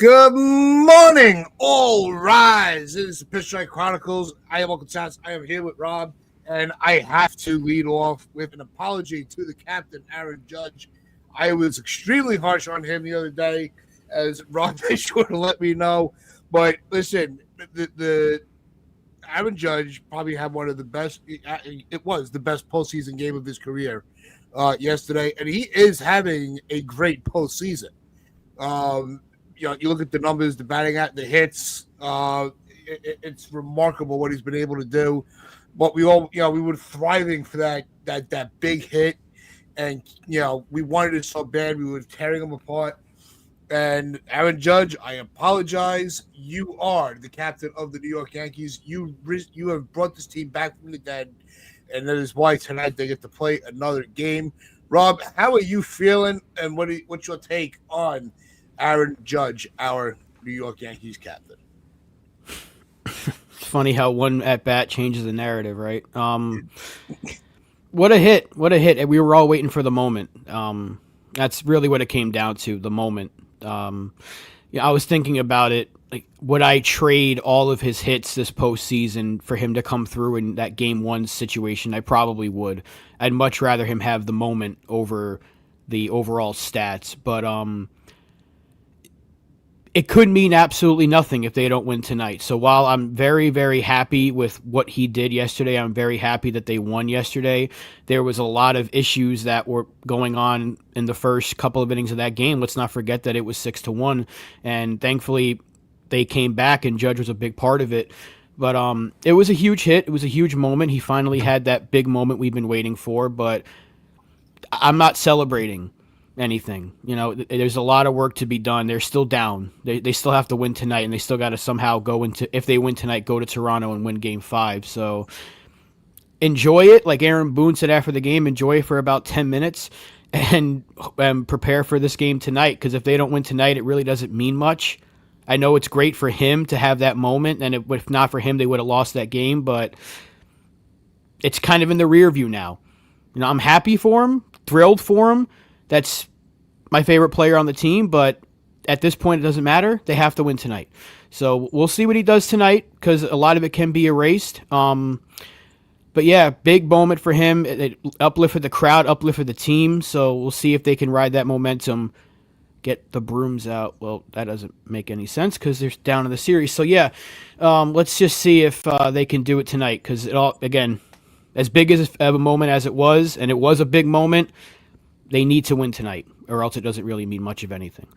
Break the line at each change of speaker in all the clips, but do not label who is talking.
Good morning, all rise. This is the Pitch Strike Chronicles. I am Uncle Chance. I am here with Rob, and I have to lead off with an apology to the captain, Aaron Judge. I was extremely harsh on him the other day, as Rob made sure to let me know. But listen, the Aaron Judge probably had one of the best. It was the best postseason game of his career yesterday, and he is having a great postseason. Um, you look at the numbers, the batting at the hits. It's remarkable what he's been able to do. But we were thriving for that big hit, and we wanted it so bad. We were tearing him apart. And Aaron Judge, I apologize. You are the captain of the New York Yankees. You have brought this team back from the dead, and that is why tonight they get to play another game. Rob, how are you feeling, and what's your take on Aaron Judge, our New York Yankees captain?
It's funny how one at bat changes the narrative, right? What a hit! What a hit! And we were all waiting for the moment. That's really what it came down to, the moment. I was thinking about it. Like, would I trade all of his hits this postseason for him to come through in that game one situation? I probably would. I'd much rather him have the moment over the overall stats. But it could mean absolutely nothing if they don't win tonight. So while I'm very, very happy with what he did yesterday, I'm very happy that they won yesterday. There was a lot of issues that were going on in the first couple of innings of that game. Let's not forget that it was 6-1, and thankfully they came back, and Judge was a big part of it. But it was a huge hit. It was a huge moment. He finally had that big moment we've been waiting for, but I'm not celebrating anything. There's a lot of work to be done. They're still down. They still have to win tonight, and they still got to somehow go into, if they win tonight, go to Toronto and win Game 5. So enjoy it. Like Aaron Boone said after the game, enjoy it for about 10 minutes and prepare for this game tonight, because if they don't win tonight, it really doesn't mean much. I know it's great for him to have that moment, and if not for him, they would have lost that game, but it's kind of in the rear view now. I'm happy for him, thrilled for him. That's my favorite player on the team, but at this point, it doesn't matter. They have to win tonight. So we'll see what he does tonight, because a lot of it can be erased. But yeah, big moment for him. It uplifted the crowd, uplifted the team. So we'll see if they can ride that momentum, get the brooms out. Well, that doesn't make any sense because they're down in the series. So yeah, let's just see if they can do it tonight, because it all, again, as big as of a moment as it was, and it was a big moment, they need to win tonight, or else it doesn't really mean much of anything.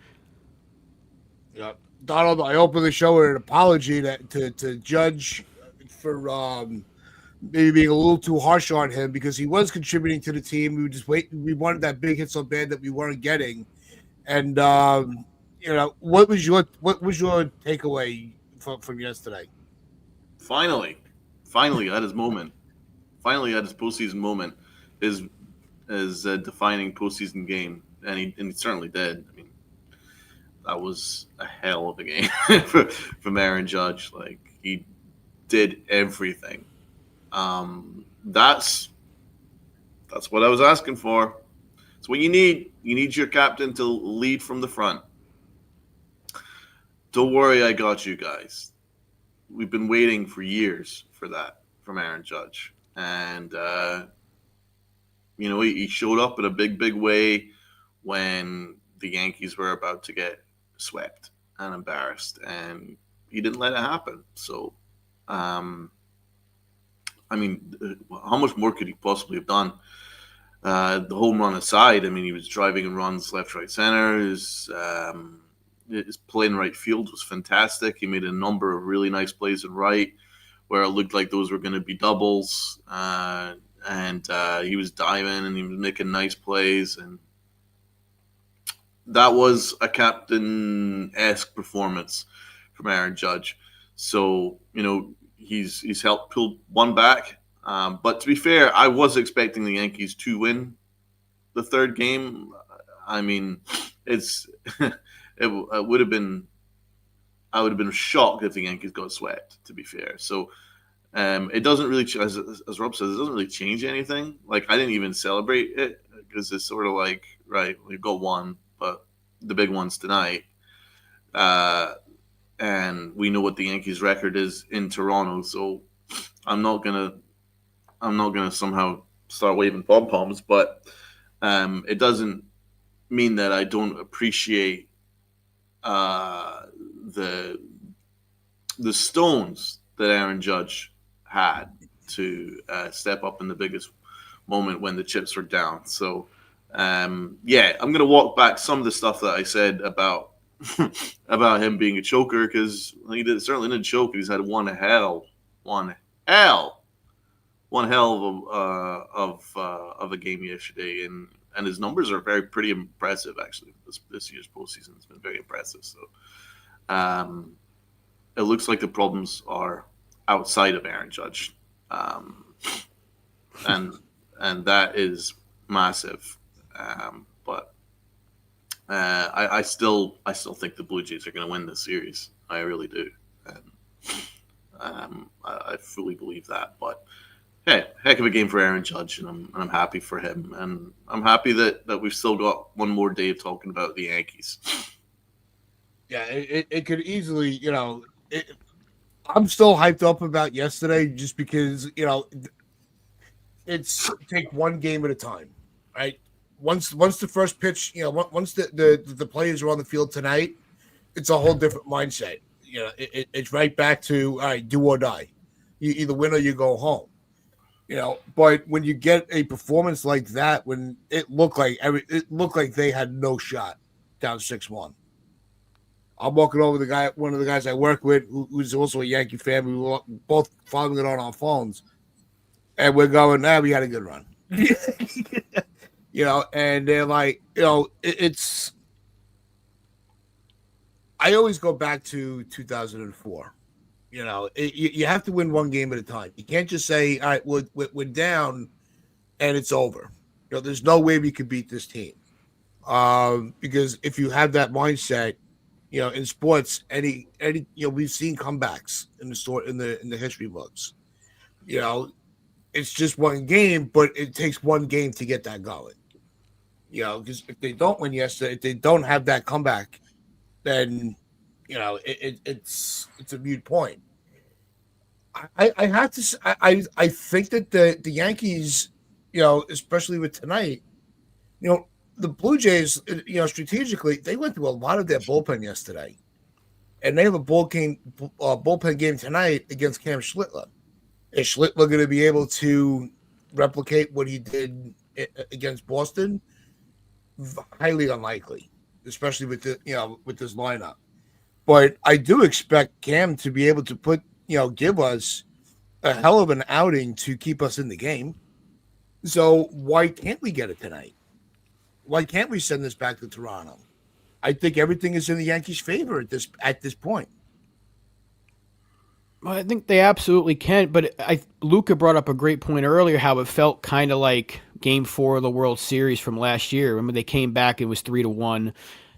Yeah, Donald, I open the show with an apology to Judge for maybe being a little too harsh on him, because he was contributing to the team. We were just waiting. We wanted that big hit so bad that we weren't getting. And what was your takeaway from yesterday?
Finally at his moment. Finally at his postseason moment. His defining postseason game, and he certainly did. I mean, that was a hell of a game from Aaron Judge. Like, he did everything. That's what I was asking for. It's what you need. You need your captain to lead from the front. Don't worry, I got you guys. We've been waiting for years for that from Aaron Judge, and he showed up in a big way when the Yankees were about to get swept and embarrassed, and he didn't let it happen. So, how much more could he possibly have done? The home run aside, he was driving in runs left, right, center. His play in right field was fantastic. He made a number of really nice plays in right, where it looked like those were going to be doubles. And he was diving, and he was making nice plays, and that was a captain-esque performance from Aaron Judge. So he's helped pull one back, but to be fair, I was expecting the Yankees to win the third game. It's it would have been. I would have been shocked if the Yankees got swept, to be fair. So. It doesn't really, as Rob says, it doesn't really change anything. Like, I didn't even celebrate it, because it's sort of like, right, we've got one, but the big one's tonight. And we know what the Yankees' record is in Toronto. So I'm not gonna somehow start waving pom poms, but it doesn't mean that I don't appreciate uh, the stones that Aaron Judge had to step up in the biggest moment when the chips were down. So, yeah, I'm gonna walk back some of the stuff that I said about about him being a choker because certainly didn't choke. He's had one hell, one hell of a game yesterday, and his numbers are pretty impressive actually. This year's postseason has been very impressive. So, um, it looks like the problems are outside of Aaron Judge, and that is massive. But I still think the Blue Jays are going to win this series. I really do, and I fully believe that. But hey, heck of a game for Aaron Judge, and I'm happy for him, and I'm happy that we've still got one more day of talking about the Yankees.
Yeah, it could easily, I'm still hyped up about yesterday just because, it's take one game at a time, right? Once the first pitch, once the players are on the field tonight, it's a whole different mindset. It's right back to all right, do or die. You either win or you go home. But when you get a performance like that, when it looked like they had no shot down 6-1. I'm walking over one of the guys I work with, who's also a Yankee fan. We were both following it on our phones, and we're going, we had a good run. And they're like, it's. I always go back to 2004. You have to win one game at a time. You can't just say, all right, we're down, and it's over. There's no way we could beat this team. Because if you have that mindset, in sports, any we've seen comebacks in the history books. It's just one game, but it takes one game to get that going. Because if they don't win yesterday, if they don't have that comeback, then it's a moot point. I have to. I think that the Yankees, especially with tonight, the Blue Jays, strategically, they went through a lot of their bullpen yesterday, and they have a bullpen game tonight against Cam Schlittler. Is Schlittler going to be able to replicate what he did against Boston? Highly unlikely, especially with with this lineup. But I do expect Cam to be able to give us a hell of an outing to keep us in the game. So why can't we get it tonight? Why can't we send this back to Toronto? I think everything is in the Yankees' favor at this point.
Well, I think they absolutely can, but Luca brought up a great point earlier how it felt kind of like Game 4 of the World Series from last year. Remember, they came back, it was 3-1,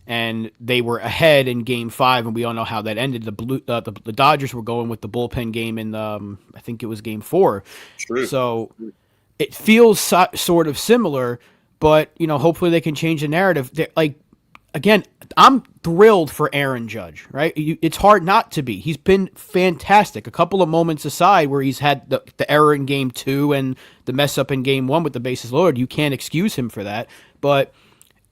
and they were ahead in Game 5, and we all know how that ended. The Dodgers were going with the bullpen game in, I think it was Game 4.
True.
So it feels sort of similar, but, hopefully they can change the narrative. Again, I'm thrilled for Aaron Judge, right? It's hard not to be. He's been fantastic. A couple of moments aside where he's had the error in Game 2 and the mess up in Game 1 with the bases loaded, you can't excuse him for that. But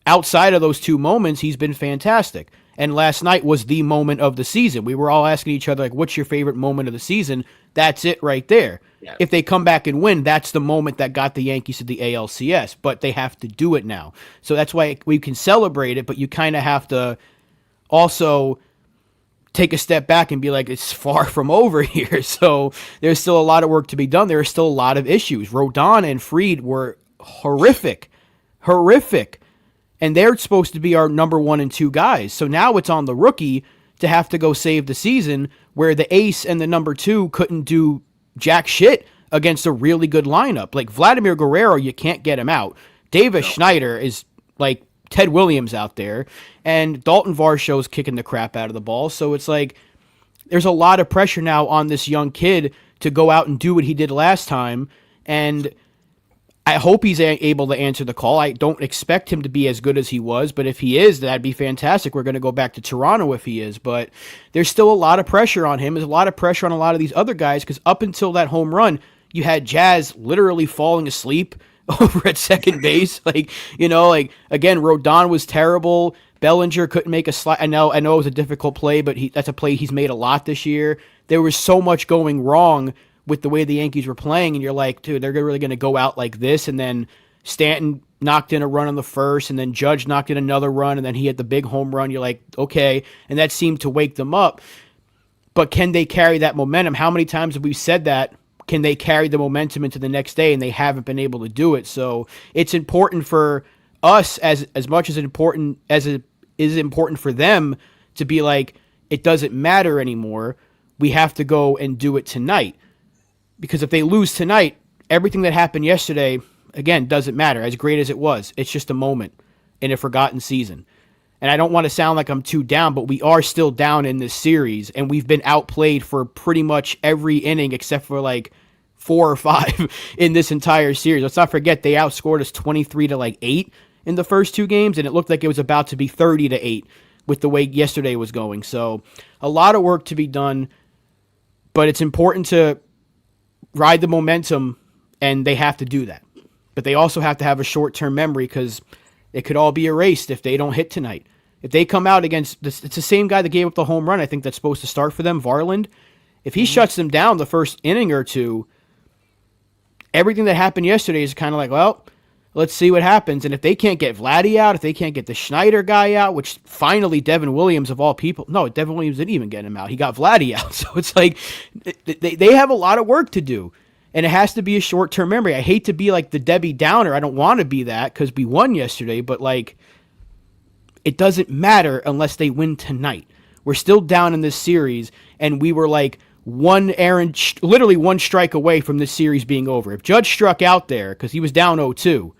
outside of those two moments, he's been fantastic. And last night was the moment of the season. We were all asking each other, what's your favorite moment of the season? That's it right there. Yeah. If they come back and win, that's the moment that got the Yankees to the ALCS, but they have to do it now. So that's why we can celebrate it, but you kind of have to also take a step back and be like, it's far from over here. So there's still a lot of work to be done. There are still a lot of issues. Rodon and Fried were horrific. And they're supposed to be our number 1 and 2 guys. So now it's on the rookie to have to go save the season where the ace and the number 2 couldn't do jack shit against a really good lineup. Like Vladimir Guerrero, you can't get him out. Davis Schneider is like Ted Williams out there. And Dalton Varsho's kicking the crap out of the ball. So it's like there's a lot of pressure now on this young kid to go out and do what he did last time. And I hope he's able to answer the call. I don't expect him to be as good as he was, but if he is, that'd be fantastic. We're going to go back to Toronto if he is, but there's still a lot of pressure on him. There's a lot of pressure on a lot of these other guys because up until that home run, you had Jazz literally falling asleep over at second base. Like, again, Rodon was terrible. Bellinger couldn't make a slide. I know it was a difficult play, but that's a play he's made a lot this year. There was so much going wrong with the way the Yankees were playing, and you're like, dude, they're really going to go out like this. And then Stanton knocked in a run on the first, and then Judge knocked in another run, and then he had the big home run. You're like, okay, and that seemed to wake them up. But can they carry that momentum? How many times have we said that? Can they carry the momentum into the next day? And they haven't been able to do it. So it's important for us as much as it is important for them to be like, it doesn't matter anymore. We have to go and do it tonight. Because if they lose tonight, everything that happened yesterday, again, doesn't matter. As great as it was, it's just a moment in a forgotten season. And I don't want to sound like I'm too down, but we are still down in this series, and we've been outplayed for pretty much every inning except for like 4 or 5 in this entire series. Let's not forget they outscored us 23-8 in the first 2 games, and it looked like it was about to be 30-8 with the way yesterday was going. So a lot of work to be done, but it's important to ride the momentum, and they have to do that. But they also have to have a short-term memory because it could all be erased if they don't hit tonight. If they come out against this, it's the same guy that gave up the home run, I think that's supposed to start for them, Varland. If he shuts them down the first inning or two, everything that happened yesterday is kind of like, well, let's see what happens. And if they can't get Vladdy out, if they can't get the Schneider guy out, which finally Devin Williams of all people, no, Devin Williams didn't even get him out. He got Vladdy out. So it's like they have a lot of work to do. And it has to be a short-term memory. I hate to be like the Debbie Downer. I don't want to be that because we won yesterday. But like, it doesn't matter unless they win tonight. We're still down in this series, and we were like literally one strike away from this series being over. If Judge struck out there because he was down 0-2,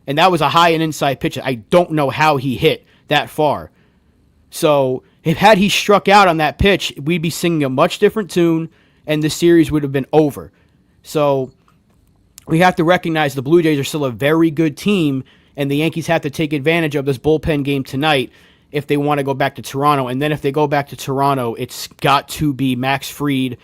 and that was a high and inside pitch, I don't know how he hit that far. So had he struck out on that pitch, we'd be singing a much different tune, and the series would have been over. So we have to recognize the Blue Jays are still a very good team, and the Yankees have to take advantage of this bullpen game tonight if they want to go back to Toronto. And then if they go back to Toronto, it's got to be Max Fried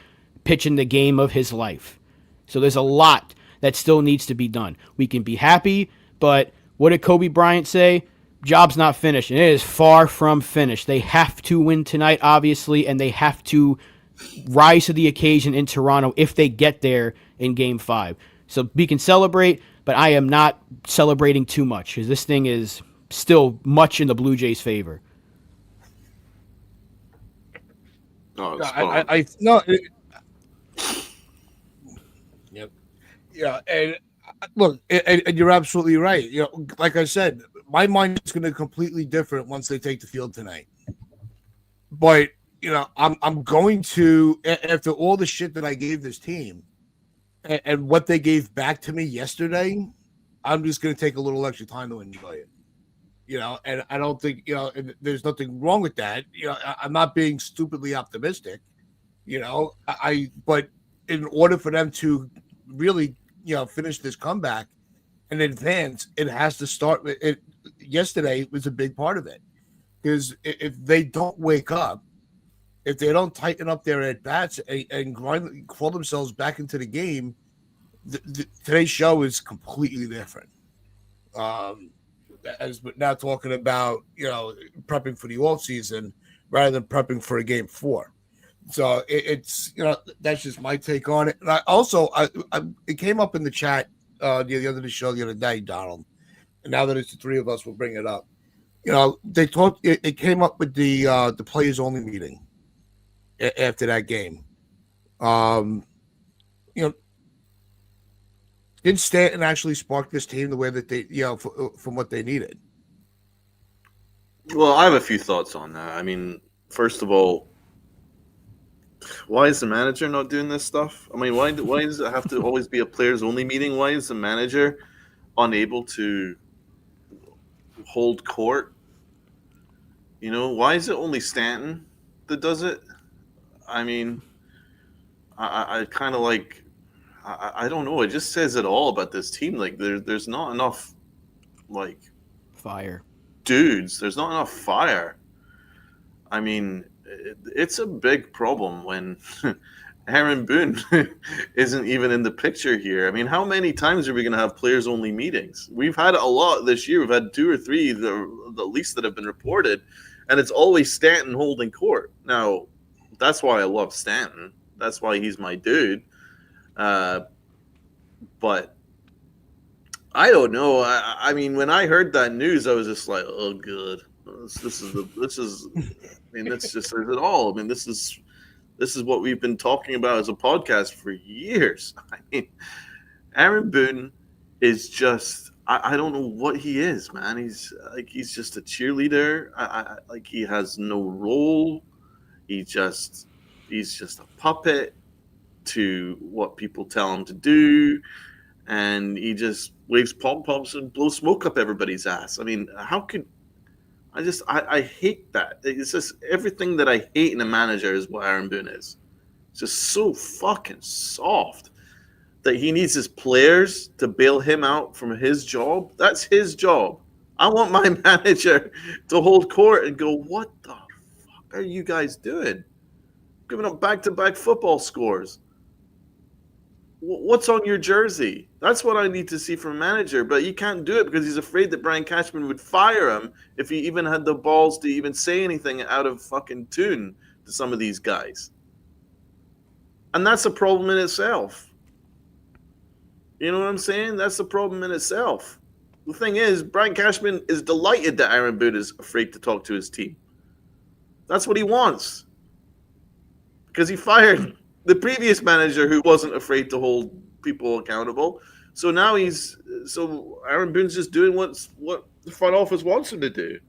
pitching the game of his life. So there's a lot that still needs to be done. We can be happy, but what did Kobe Bryant say? Job's not finished, and it is far from finished. They have to win tonight, obviously, and they have to rise to the occasion in Toronto if they get there in Game 5. So we can celebrate, but I am not celebrating too much because this thing is still much in the Blue Jays' favor.
Oh,
yep. Yeah, and look, and you're absolutely right. Like I said, my mind is going to be completely different once they take the field tonight. But I'm going to, after all the shit that I gave this team and what they gave back to me yesterday, I'm just going to take a little extra time to enjoy it. And I don't think, there's nothing wrong with that. I'm not being stupidly optimistic, but in order for them to really, finish this comeback and advance, it has to start. Yesterday was a big part of it because if they don't wake up, if they don't tighten up their at-bats and crawl themselves back into the game, today's show is completely different. As we're now talking about, prepping for the offseason rather than prepping for a Game 4. So it's that's just my take on it. And I also, it came up in the chat the other show the other day, Donald. And now that it's the three of us, we'll bring it up. They talked. It came up with the players only meeting after that game. Did Stanton actually spark this team the way that they, from what they needed?
Well, I have a few thoughts on that. I mean, first of all, why is the manager not doing this stuff? I mean, why does it have to always be a players only meeting? Why is the manager unable to hold court? Why is it only Stanton that does it? I mean, I kind of like, I don't know. It just says it all about this team. Like there's not enough like
Fire.
dudes. There's not enough fire. I mean, it's a big problem when Aaron Boone isn't even in the picture here. I mean, how many times are we going to have players only meetings? We've had a lot this year. We've had 2 or 3, the least that have been reported, and it's always Stanton holding court. Now, that's why I love Stanton. That's why he's my dude. But I don't know. I mean, when I heard that news, I was just like, oh, good. This is. I mean, this just says it all. I mean, this is what we've been talking about as a podcast for years. I mean, Aaron Boone is just. I don't know what he is, man. He's just a cheerleader. Like he has no role. He's just a puppet to what people tell him to do, and he just waves pom-poms and blows smoke up everybody's ass. I mean, how could I hate that. It's just everything that I hate in a manager is what Aaron Boone is. It's just so fucking soft that he needs his players to bail him out from his job. That's his job. I want my manager to hold court and go, what the fuck are you guys doing? Giving up back-to-back football scores. What's on your jersey? That's what I need to see from a manager, but he can't do it because he's afraid that Brian Cashman would fire him if he even had the balls to even say anything out of fucking tune to some of these guys. And that's a problem in itself. You know what I'm saying? That's a problem in itself. The thing is, Brian Cashman is delighted that Aaron Boone is afraid to talk to his team. That's what he wants. Because he fired the previous manager who wasn't afraid to hold people accountable. So now Aaron Boone's just doing what the front office wants him to do,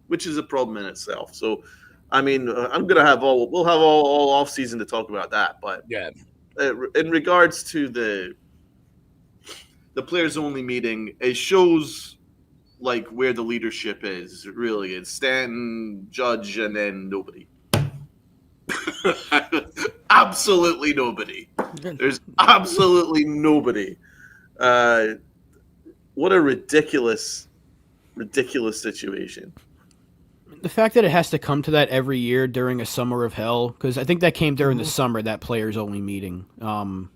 which is a problem in itself. So, I mean, we'll have all off season to talk about that. But
yeah,
in regards to the players only meeting, it shows like where the leadership is. Really, it's Stanton, Judge, and then nobody. Absolutely nobody. There's absolutely nobody. What a ridiculous situation.
The fact that it has to come to that every year during a summer of hell, because I think that came during the summer, that players only meeting. I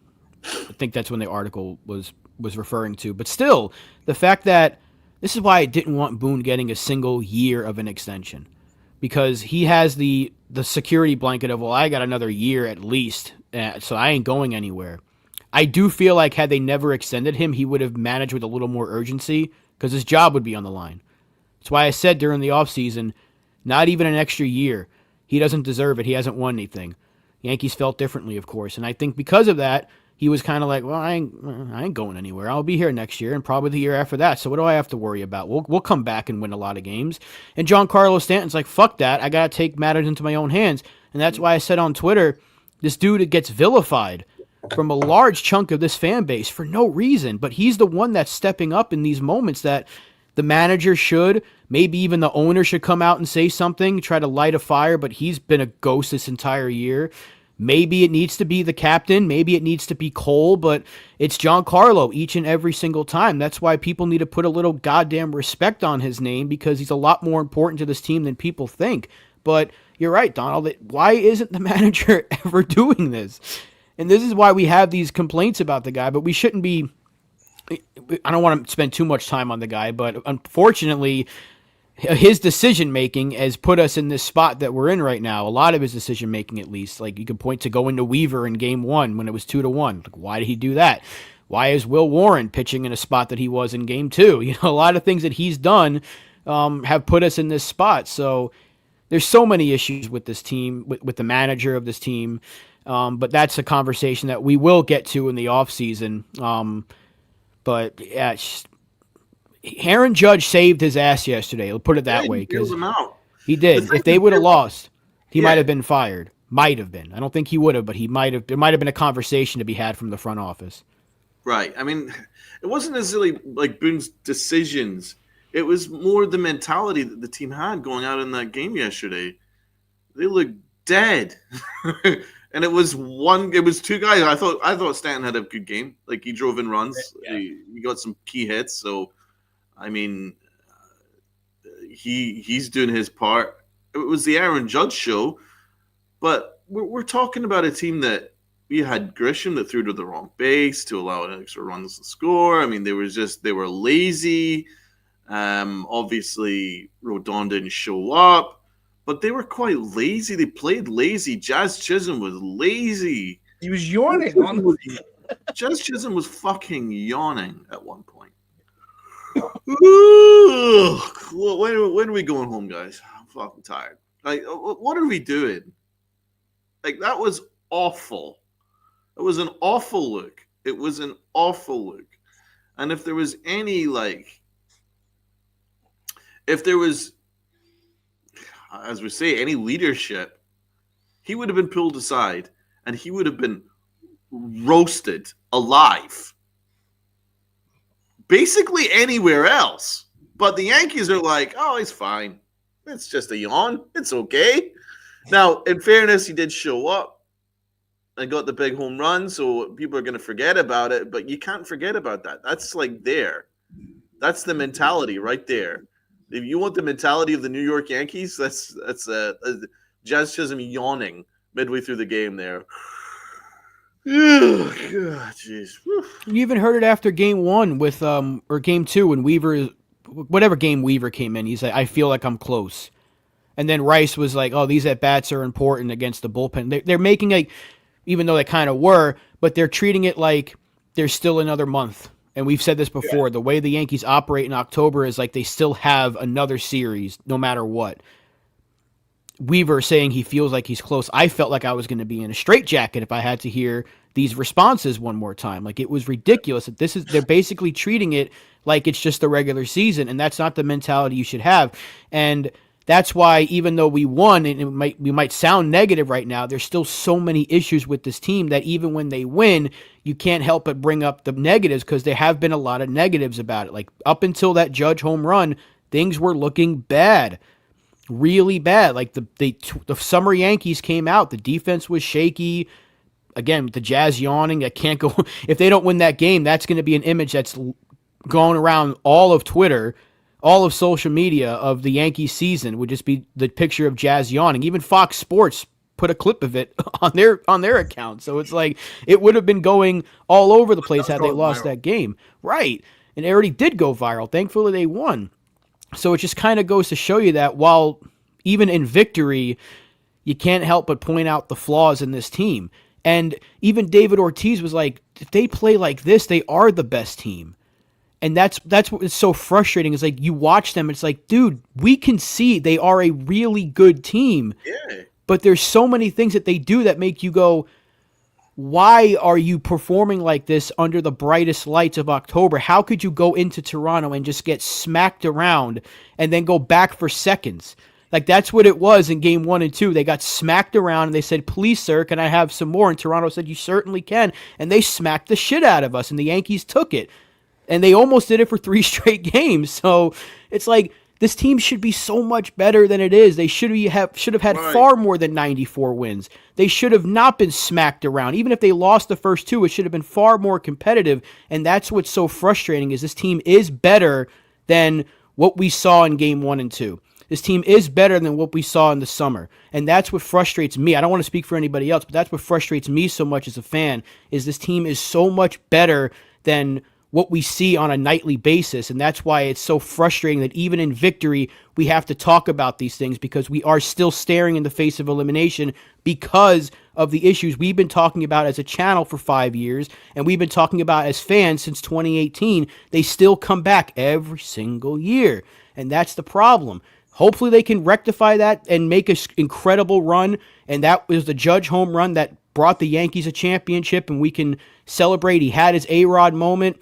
think that's when the article was referring to. But still, the fact that this is why I didn't want Boone getting a single year of an extension, because he has the security blanket of, well, I got another year at least, so I ain't going anywhere. I do feel like had they never extended him, he would have managed with a little more urgency because his job would be on the line. That's why I said during the offseason, not even an extra year. He doesn't deserve it. He hasn't won anything. Yankees felt differently, of course, and I think because of that, he was kind of like, well, I ain't going anywhere. I'll be here next year and probably the year after that. So what do I have to worry about? We'll come back and win a lot of games. And Giancarlo Stanton's like, fuck that. I got to take matters into my own hands. And that's why I said on Twitter, this dude gets vilified from a large chunk of this fan base for no reason. But he's the one that's stepping up in these moments that the manager should, maybe even the owner should come out and say something, try to light a fire. But he's been a ghost this entire year. Maybe it needs to be the captain. Maybe it needs to be Cole, but it's Giancarlo each and every single time. That's why people need to put a little goddamn respect on his name, because he's a lot more important to this team than people think. But you're right, Donald. Why isn't the manager ever doing this? And this is why we have these complaints about the guy, but we shouldn't be... I don't want to spend too much time on the guy, but unfortunately, his decision-making has put us in this spot that we're in right now. A lot of his decision-making, at least. Like, you could point to going to Weaver in Game 1 when it was 2-1. Like, why did he do that? Why is Will Warren pitching in a spot that he was in Game 2? You know, a lot of things that he's done have put us in this spot. So there's so many issues with this team, with the manager of this team. But that's a conversation that we will get to in the offseason. But, yeah, it's just... Aaron Judge saved his ass yesterday. I'll put it that way. Because he did. If they would have lost, he might have been fired. Might have been. I don't think he would have, but he might have. There might have been a conversation to be had from the front office.
Right. I mean, it wasn't necessarily like Boone's decisions. It was more the mentality that the team had going out in that game yesterday. They looked dead. And it was two guys. I thought Stanton had a good game. Like, he drove in runs.
Yeah.
He got some key hits. So, I mean, he's doing his part. It was the Aaron Judge show, but we're talking about a team that we had Grisham that threw to the wrong base to allow an extra runs to score. I mean, they were lazy. Obviously, Rodon didn't show up, but they were quite lazy. They played lazy. Jazz Chisholm was lazy.
He was yawning.
Jazz Chisholm was fucking yawning at one point. Ooh, when are we going home, guys? I'm fucking tired. Like, what are we doing? Like, that was awful. It was an awful look. It was an awful look. And if there was any, if there was, as we say, any leadership, he would have been pulled aside and he would have been roasted alive. Basically anywhere else. But the Yankees are like, oh, he's fine. It's just a yawn. It's okay. Now, in fairness, he did show up and got the big home run, so people are going to forget about it, but you can't forget about that. That's there. That's the mentality right there. If you want the mentality of the New York Yankees, that's Jazz Chisholm yawning midway through the game there. Jeez.
You even heard it after game 1 with or game 2 when whatever game Weaver came in. He's like, I feel like I'm close. And then Rice was like, oh, these at-bats are important against the bullpen. They're making even though they kind of were, but they're treating it like there's still another month. And we've said this before. Yeah. The way the Yankees operate in October is like they still have another series no matter what. Weaver saying he feels like he's close. I felt like I was going to be in a straitjacket if I had to hear these responses one more time. Like, it was ridiculous. They're basically treating it like it's just the regular season, and that's not the mentality you should have. And that's why, even though we won, and we might sound negative right now, there's still so many issues with this team that even when they win, you can't help but bring up the negatives because there have been a lot of negatives about it. Like, up until that Judge home run, things were looking bad. Really bad. Like, the summer Yankees came out. The defense was shaky. Again, with the Jazz yawning, I can't go. If they don't win that game, that's going to be an image that's going around all of Twitter, all of social media of the Yankees season would just be the picture of Jazz yawning. Even Fox Sports put a clip of it on their account. So it's like it would have been going all over the place had they lost that game. Right. And it already did go viral. Thankfully, they won. So it just kind of goes to show you that while even in victory, you can't help but point out the flaws in this team. And even David Ortiz was like, if they play like this, they are the best team. And that's what is so frustrating. Is like you watch them, it's like, dude, we can see they are a really good team.
Yeah.
But there's so many things that they do that make you go, why are you performing like this under the brightest lights of October? How could you go into Toronto and just get smacked around and then go back for seconds? Like, that's what it was in game 1 and 2. They got smacked around and they said, please, sir, can I have some more? And Toronto said, you certainly can. And they smacked the shit out of us, and the Yankees took it. And they almost did it for 3 straight games. So it's like, this team should be so much better than it is. They should have had far more than 94 wins. They should have not been smacked around. Even if they lost the first 2, it should have been far more competitive. And that's what's so frustrating is this team is better than what we saw in game 1 and 2. This team is better than what we saw in the summer. And that's what frustrates me. I don't want to speak for anybody else, but that's what frustrates me so much as a fan is this team is so much better than what we see on a nightly basis. And that's why it's so frustrating that even in victory, we have to talk about these things because we are still staring in the face of elimination because of the issues we've been talking about as a channel for 5 years. And we've been talking about as fans since 2018. They still come back every single year. And that's the problem. Hopefully they can rectify that and make an incredible run. And that was the Judge home run that brought the Yankees a championship, and we can celebrate. He had his A-Rod moment.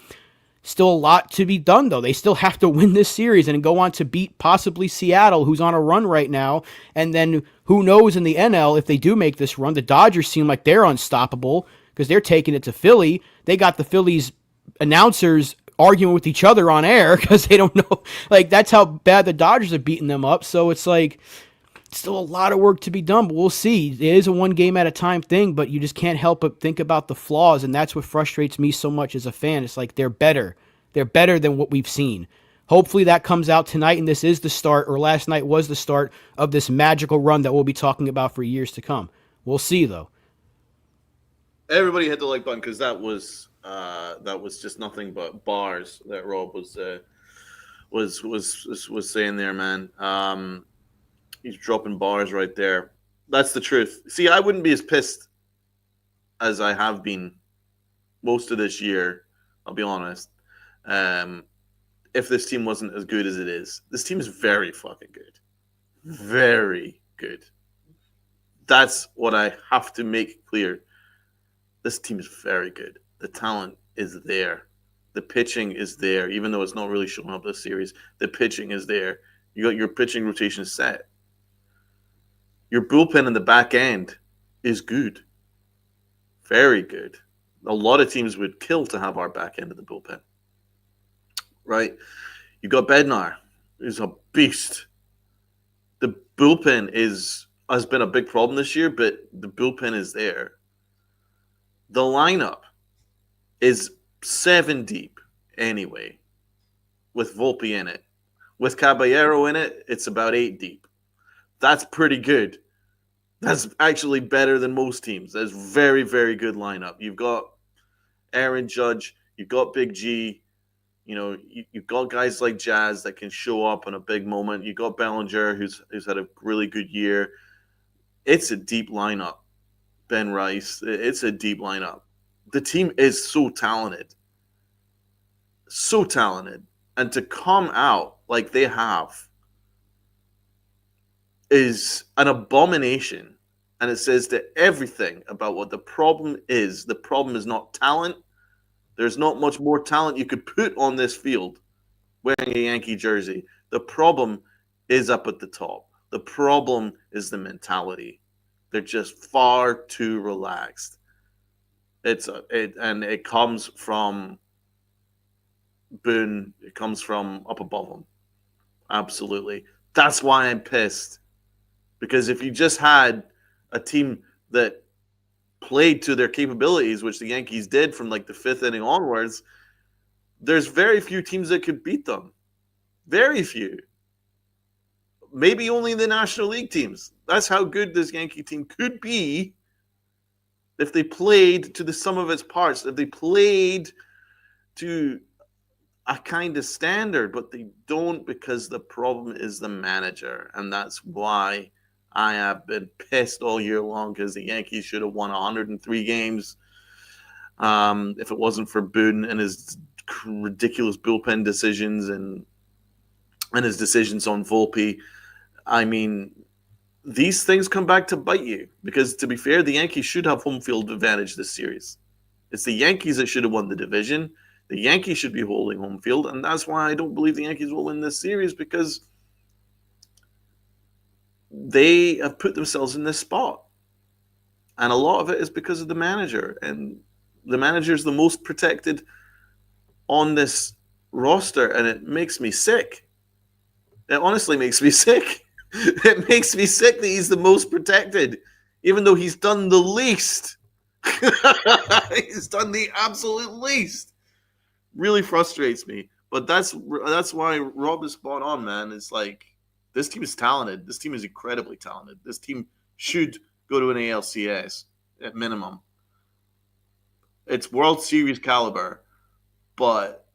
Still a lot to be done, though. They still have to win this series and go on to beat possibly Seattle, who's on a run right now. And then who knows in the NL if they do make this run. The Dodgers seem like they're unstoppable because they're taking it to Philly. They got the Phillies announcers arguing with each other on air because they don't know. Like, that's how bad the Dodgers are beating them up. So it's like, still a lot of work to be done, but we'll see. It is a one game at a time thing, but you just can't help but think about the flaws, and that's what frustrates me so much as a fan. It's like they're better. They're better than what we've seen. Hopefully that comes out tonight, and this is the start, or last night was the start of this magical run that we'll be talking about for years to come. We'll see, though.
Everybody hit the like button because that was just nothing but bars that Rob was saying there, man. He's dropping bars right there. That's the truth. See, I wouldn't be as pissed as I have been most of this year. I'll be honest. If this team wasn't as good as it is, this team is very fucking good, very good. That's what I have to make clear. This team is very good. The talent is there. The pitching is there, even though it's not really showing up this series. The pitching is there. You got your pitching rotation set. Your bullpen in the back end is good. Very good. A lot of teams would kill to have our back end of the bullpen. Right? You got Bednar, who's a beast. The bullpen has been a big problem this year, but the bullpen is there. The lineup is 7 deep anyway, with Volpe in it. With Caballero in it, it's about 8 deep. That's pretty good. That's actually better than most teams. That's very, very good lineup. You've got Aaron Judge. You've got Big G. You know, you've got guys like Jazz that can show up in a big moment. You've got Bellinger, who's had a really good year. It's a deep lineup. Ben Rice. It's a deep lineup. The team is so talented. So talented. And to come out like they have is an abomination. And it says that everything about what the problem is. The problem is not talent. There's not much more talent you could put on this field wearing a Yankee jersey. The problem is up at the top. The problem is the mentality. They're just far too relaxed. And it comes from Boone. It comes from up above them. Absolutely. That's why I'm pissed. Because if you just had a team that played to their capabilities, which the Yankees did from like the 5th inning onwards, there's very few teams that could beat them. Very few. Maybe only the National League teams. That's how good this Yankee team could be if they played to the sum of its parts, if they played to a kind of standard, but they don't, because the problem is the manager. And that's why I have been pissed all year long, because the Yankees should have won 103 games if it wasn't for Boone and his ridiculous bullpen decisions and his decisions on Volpe. I mean, these things come back to bite you, because, to be fair, the Yankees should have home field advantage this series. It's the Yankees that should have won the division. The Yankees should be holding home field, and that's why I don't believe the Yankees will win this series, because they have put themselves in this spot. And a lot of it is because of the manager. And the manager is the most protected on this roster, and it makes me sick. It honestly makes me sick. It makes me sick that he's the most protected, even though he's done the least. He's done the absolute least. Really frustrates me. But that's why Rob is spot on, man. It's like, this team is talented. This team is incredibly talented. This team should go to an ALCS at minimum. It's World Series caliber, but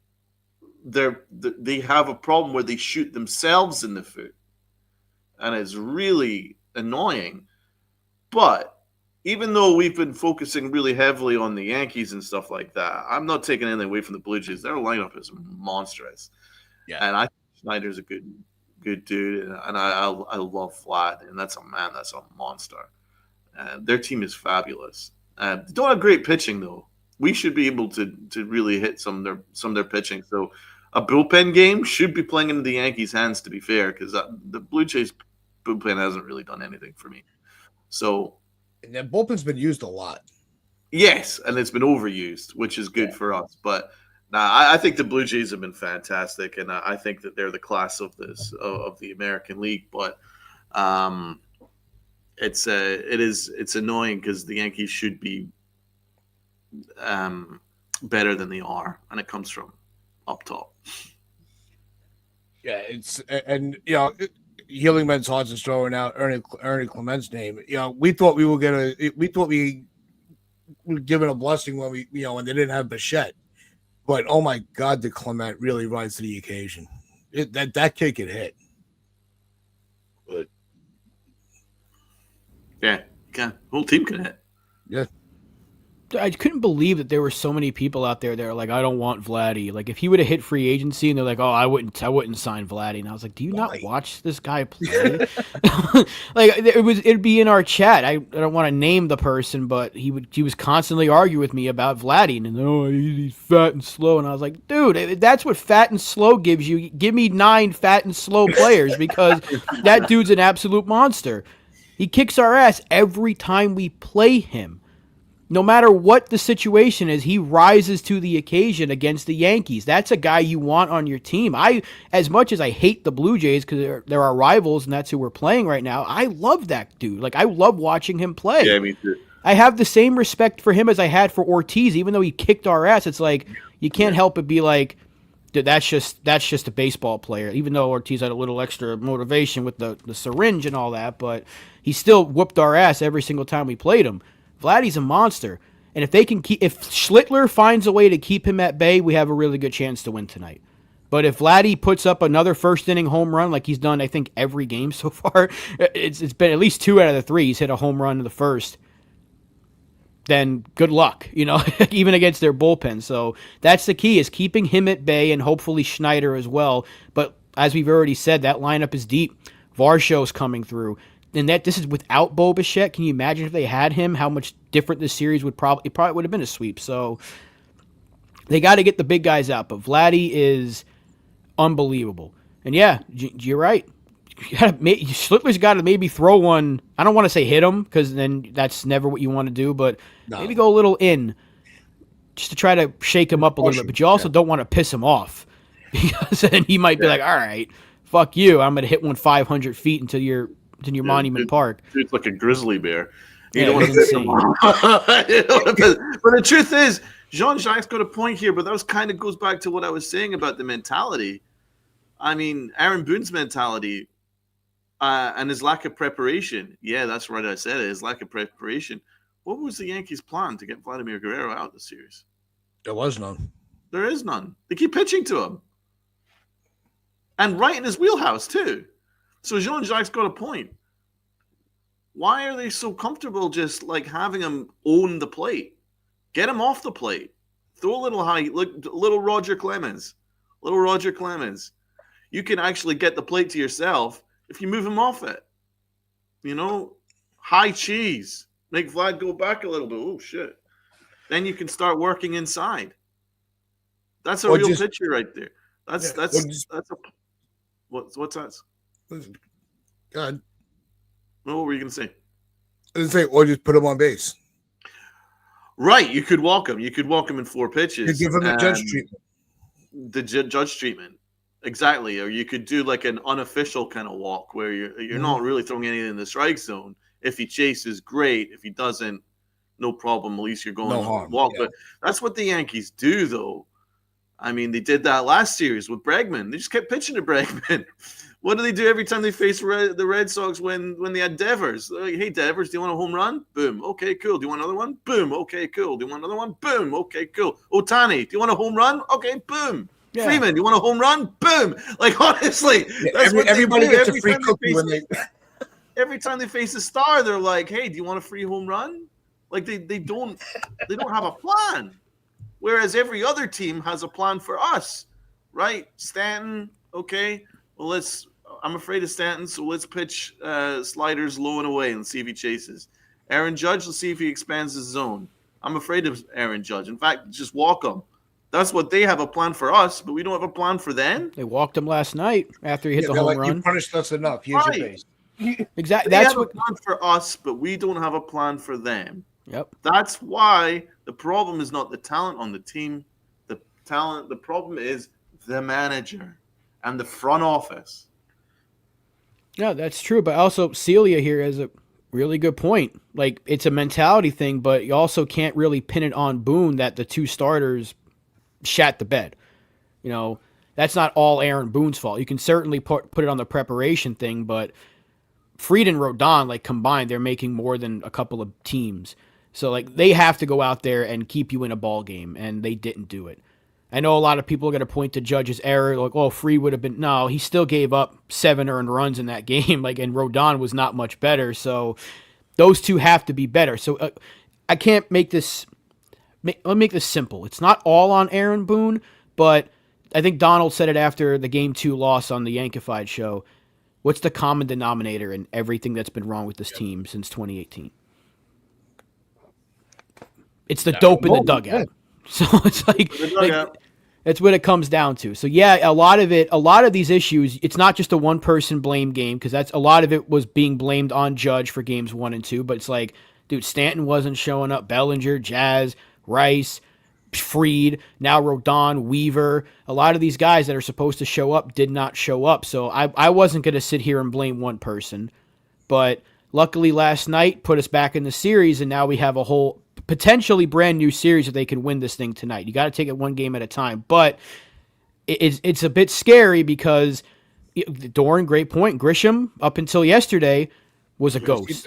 they have a problem where they shoot themselves in the foot. And it's really annoying. But even though we've been focusing really heavily on the Yankees and stuff like that, I'm not taking anything away from the Blue Jays. Their lineup is monstrous. Yeah. And I think Schneider's a good dude. And I love Vlad. And that's a monster. And their team is fabulous. They don't have great pitching, though. We should be able to really hit some of their pitching. So a bullpen game should be playing into the Yankees' hands, to be fair, because the Blue Jays bullpen hasn't really done anything for me. So,
and the bullpen's been used a lot.
Yes, and it's been overused, which is good for us. But I think the Blue Jays have been fantastic, and I think that they're the class of the American League. But it's annoying because the Yankees should be better than they are, and it comes from up top.
Yeah, and Healing Men's Hearts is throwing out Ernie Clement's name. We thought we were given a blessing when when they didn't have Bichette, but oh my God, did Clement really rise to the occasion? That kid could hit. But
yeah, whole team can hit.
Yeah.
I couldn't believe that there were so many people out there that are like, I don't want Vladdy. Like, if he would have hit free agency and they're like, oh, I wouldn't sign Vladdy. And I was like, do you not watch this guy play? Like, it'd be in our chat. I don't want to name the person, but he was constantly arguing with me about Vladdy. And he's fat and slow. And I was like, dude, if that's what fat and slow gives you, give me 9 fat and slow players because that dude's an absolute monster. He kicks our ass every time we play him. No matter what the situation is, he rises to the occasion against the Yankees. That's a guy you want on your team. As much as I hate the Blue Jays because they're our rivals and that's who we're playing right now, I love that dude. Like, I love watching him play.
Yeah, me too.
I have the same respect for him as I had for Ortiz, even though he kicked our ass. It's like, you can't help but be like, dude, that's just a baseball player, even though Ortiz had a little extra motivation with the syringe and all that, but he still whooped our ass every single time we played him. Vladdy's a monster, and if Schlittler finds a way to keep him at bay, we have a really good chance to win tonight. But if Vladdy puts up another first-inning home run like he's done, I think, every game so far, it's been at least 2 out of the 3 he's hit a home run in the first, then good luck, even against their bullpen. So that's the key, is keeping him at bay and hopefully Schneider as well. But as we've already said, that lineup is deep. Varsho's coming through. And this is without Bo Bichette. Can you imagine if they had him, how much different this series would probably would have been a sweep. So they got to get the big guys out. But Vladdy is unbelievable. And yeah, you're right. Schlittler's got to maybe throw one. I don't want to say hit him because then that's never what you want to do. But maybe go a little in just to try to shake him up a little bit. But you also don't want to piss him off because then he might be like, all right, fuck you. I'm going to hit one 500 feet into your Monument Park.
Dude's like a grizzly bear. You
don't
want to piss him off. But the truth is, Jean-Jacques got a point here, but that kind of goes back to what I was saying about the mentality. I mean, Aaron Boone's mentality and his lack of preparation. Yeah, that's right. I said it. His lack of preparation. What was the Yankees' plan to get Vladimir Guerrero out of the series?
There was none.
There is none. They keep pitching to him. And right in his wheelhouse, too. So Jean-Jacques got a point. Why are they so comfortable just like having him own the plate? Get him off the plate. Throw a little high, like little Roger Clemens. Little Roger Clemens. You can actually get the plate to yourself if you move him off it. High cheese. Make Vlad go back a little bit. Oh, shit. Then you can start working inside. That's a real pitcher right there. What's that?
God.
What were you going to say?
I was going to say, or just put him on base.
Right. You could walk him. You could walk him in 4 pitches.
You give him the judge treatment.
The judge treatment. Exactly. Or you could do like an unofficial kind of walk where you're not really throwing anything in the strike zone. If he chases, great. If he doesn't, no problem. At least you're going on walk. Yeah. But that's what the Yankees do, though. I mean, they did that last series with Bregman. They just kept pitching to Bregman. What do they do every time they face the Red Sox when they had Devers? Like, hey, Devers, do you want a home run? Boom. Okay, cool. Do you want another one? Boom. Okay, cool. Do you want another one? Boom. Okay, cool. Otani, do you want a home run? Okay, boom. Yeah. Freeman, do you want a home run? Boom. Like, honestly,
everybody gets a free cookie when they.
Every time they face a star, they're like, hey, do you want a free home run? Like, they don't have a plan. Whereas every other team has a plan for us, right? Stanton, okay. Well, I'm afraid of Stanton, so let's pitch sliders low and away and see if he chases. Aaron Judge, let's see if he expands his zone. I'm afraid of Aaron Judge. In fact, just walk him. That's what they have a plan for us, but we don't have a plan for them.
They walked him last night after he hit the home run.
You punished us enough. Here's your base.
Exactly.
They have a plan for us, but we don't have a plan for them.
Yep.
That's why the problem is not the talent on the team. The problem is the manager and the front office.
Yeah, that's true. But also Celia here Really good point. Like, it's a mentality thing, but you also can't really pin it on Boone that the two starters shat the bed. You know, that's not all Aaron Boone's fault. You can certainly put it on the preparation thing, but Fried and Rodon, like, combined, they're making more than a couple of teams. So, like, they have to go out there and keep you in a ball game, and they didn't do it. I know a lot of people are going to point to Judge's error, like, oh, Fried would have been. No, he still gave up 7 earned runs in that game, like, and Rodon was not much better. So those two have to be better. So I can't make this. Let me make this simple. It's not all on Aaron Boone, but I think Donald said it after the Game 2 loss on the Yankified show. What's the common denominator in everything that's been wrong with this team since 2018? It's the dope in the dugout. So it's like that's what it comes down to. So yeah, a lot of these issues, it's not just a one person blame game, because that's a lot of it was being blamed on Judge for games 1 and 2. But it's like, dude, Stanton wasn't showing up, Bellinger, Jazz, Rice, Fried, now Rodon, Weaver. A lot of these guys that are supposed to show up did not show up. So I wasn't going to sit here and blame one person. But luckily last night put us back in the series, and now we have a whole potentially brand new series if they can win this thing tonight. You got to take it one game at a time. But it's a bit scary because Doran, great point, Grisham, up until yesterday, was a ghost.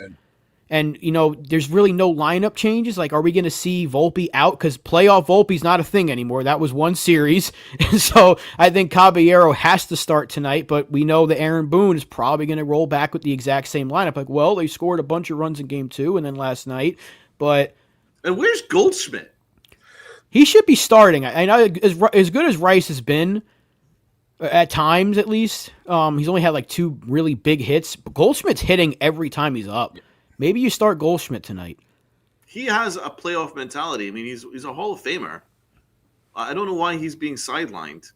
And, you know, there's really no lineup changes. Like, are we going to see Volpe out? Because playoff Volpe's not a thing anymore. That was one series. And so I think Caballero has to start tonight, but we know that Aaron Boone is probably going to roll back with the exact same lineup. Like, well, they scored a bunch of runs in game 2 and then last night. But
and where's Goldschmidt?
He should be starting. I know as good as Rice has been, at times at least, he's only had like 2 really big hits. But Goldschmidt's hitting every time he's up. Maybe you start Goldschmidt tonight.
He has a playoff mentality. I mean, he's a Hall of Famer. I don't know why he's being sidelined.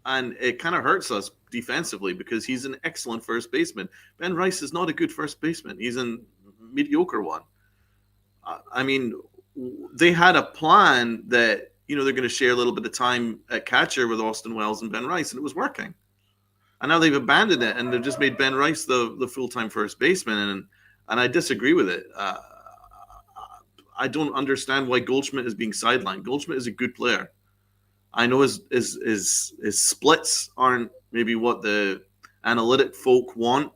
And it kind of hurts us defensively because he's an excellent first baseman. Ben Rice is not a good first baseman. He's a mediocre one. I mean, they had a plan that, you know, they're going to share a little bit of time at catcher with Austin Wells and Ben Rice, and it was working. And now they've abandoned it, and they've just made Ben Rice the full-time first baseman, and I disagree with it. I don't understand why Goldschmidt is being sidelined. Goldschmidt is a good player. I know his splits aren't maybe what the analytic folk want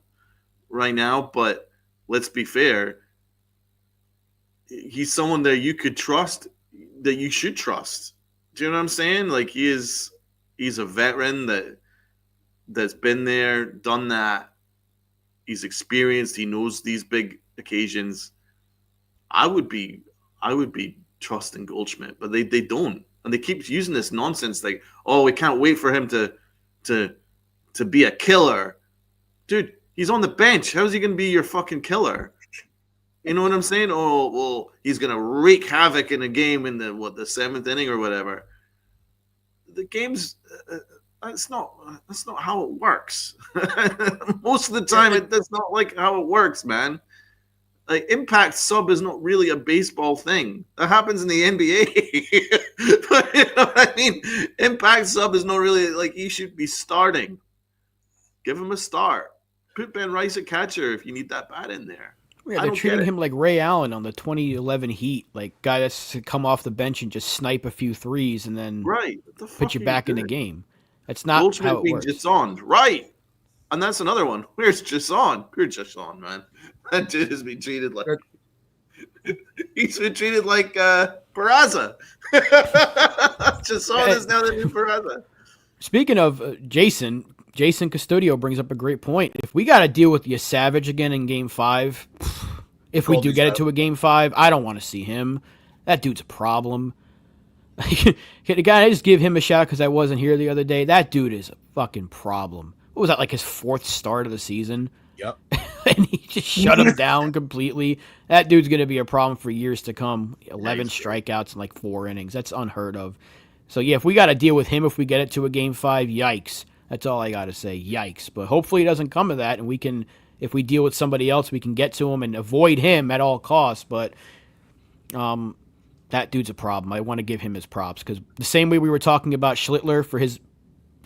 right now, but let's be fair. He's someone that you could trust, that you should trust. Do you know what I'm saying? Like, he's a veteran that's been there, done that. He's experienced. He knows these big occasions. I would be trusting Goldschmidt, but they don't, and they keep using this nonsense like, oh, we can't wait for him to be a killer, dude. He's on the bench. How's he gonna be your fucking killer? You know what I'm saying? Oh, well, he's gonna wreak havoc in a game in the 7th inning or whatever. The game's. That's not how it works. Most of the time, that's not like how it works, man. Like, impact sub is not really a baseball thing. That happens in the NBA. But you know what I mean? Impact sub is not really like he should be starting. Give him a start. Put Ben Rice at catcher if you need that bat in there.
Yeah, they're treating him like Ray Allen on the 2011 Heat, like guy that's to come off the bench and just snipe a few threes and then put you back in the game. That's not
Goldschmidt
how it works.
Jason, right? And that's another one. Where's Jason? Poor Jason, man. That dude has been treated like he's been treated like Peraza. Jason is now the new Peraza.
Speaking of Jason Custodio brings up a great point. If we got to deal with Savage again in Game 5, if we do get it to a Game 5, I don't want to see him. That dude's a problem. The guy, I just give him a shout because I wasn't here the other day. That dude is a fucking problem. What was that, like his 4th start of the season?
Yep.
And he just shut him down completely. That dude's going to be a problem for years to come. 11 strikeouts in like 4 innings. That's unheard of. So, yeah, if we got to deal with him if we get it to a Game 5, yikes. That's all I got to say, yikes. But hopefully it doesn't come to that, and we can, if we deal with somebody else, we can get to him and avoid him at all costs. But that dude's a problem. I want to give him his props because the same way we were talking about Schlittler for his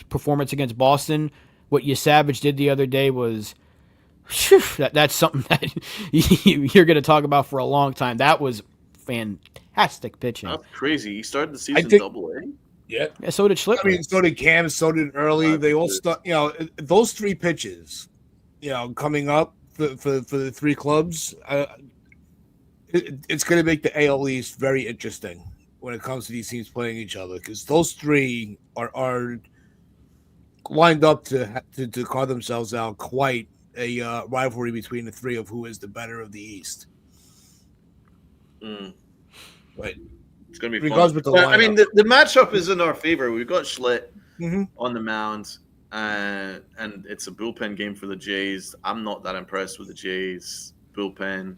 performance against Boston, what Savage did the other day was That's something that you're going to talk about for a long time. That was fantastic pitching.
That's crazy. He started the season Double A.
Yeah.
So did Schlittman.
I mean, so did Cam. So did Early. They all start. Those three pitches. Coming up for the three clubs. It's going to make the AL East very interesting when it comes to these teams playing each other, because those three are lined up to carve themselves out quite a rivalry between the three of who is the better of the East. But
it's going to be fun. The matchup is in our favor. We've got Schlitt on the mound, and it's a bullpen game for the Jays. I'm not that impressed with the Jays bullpen.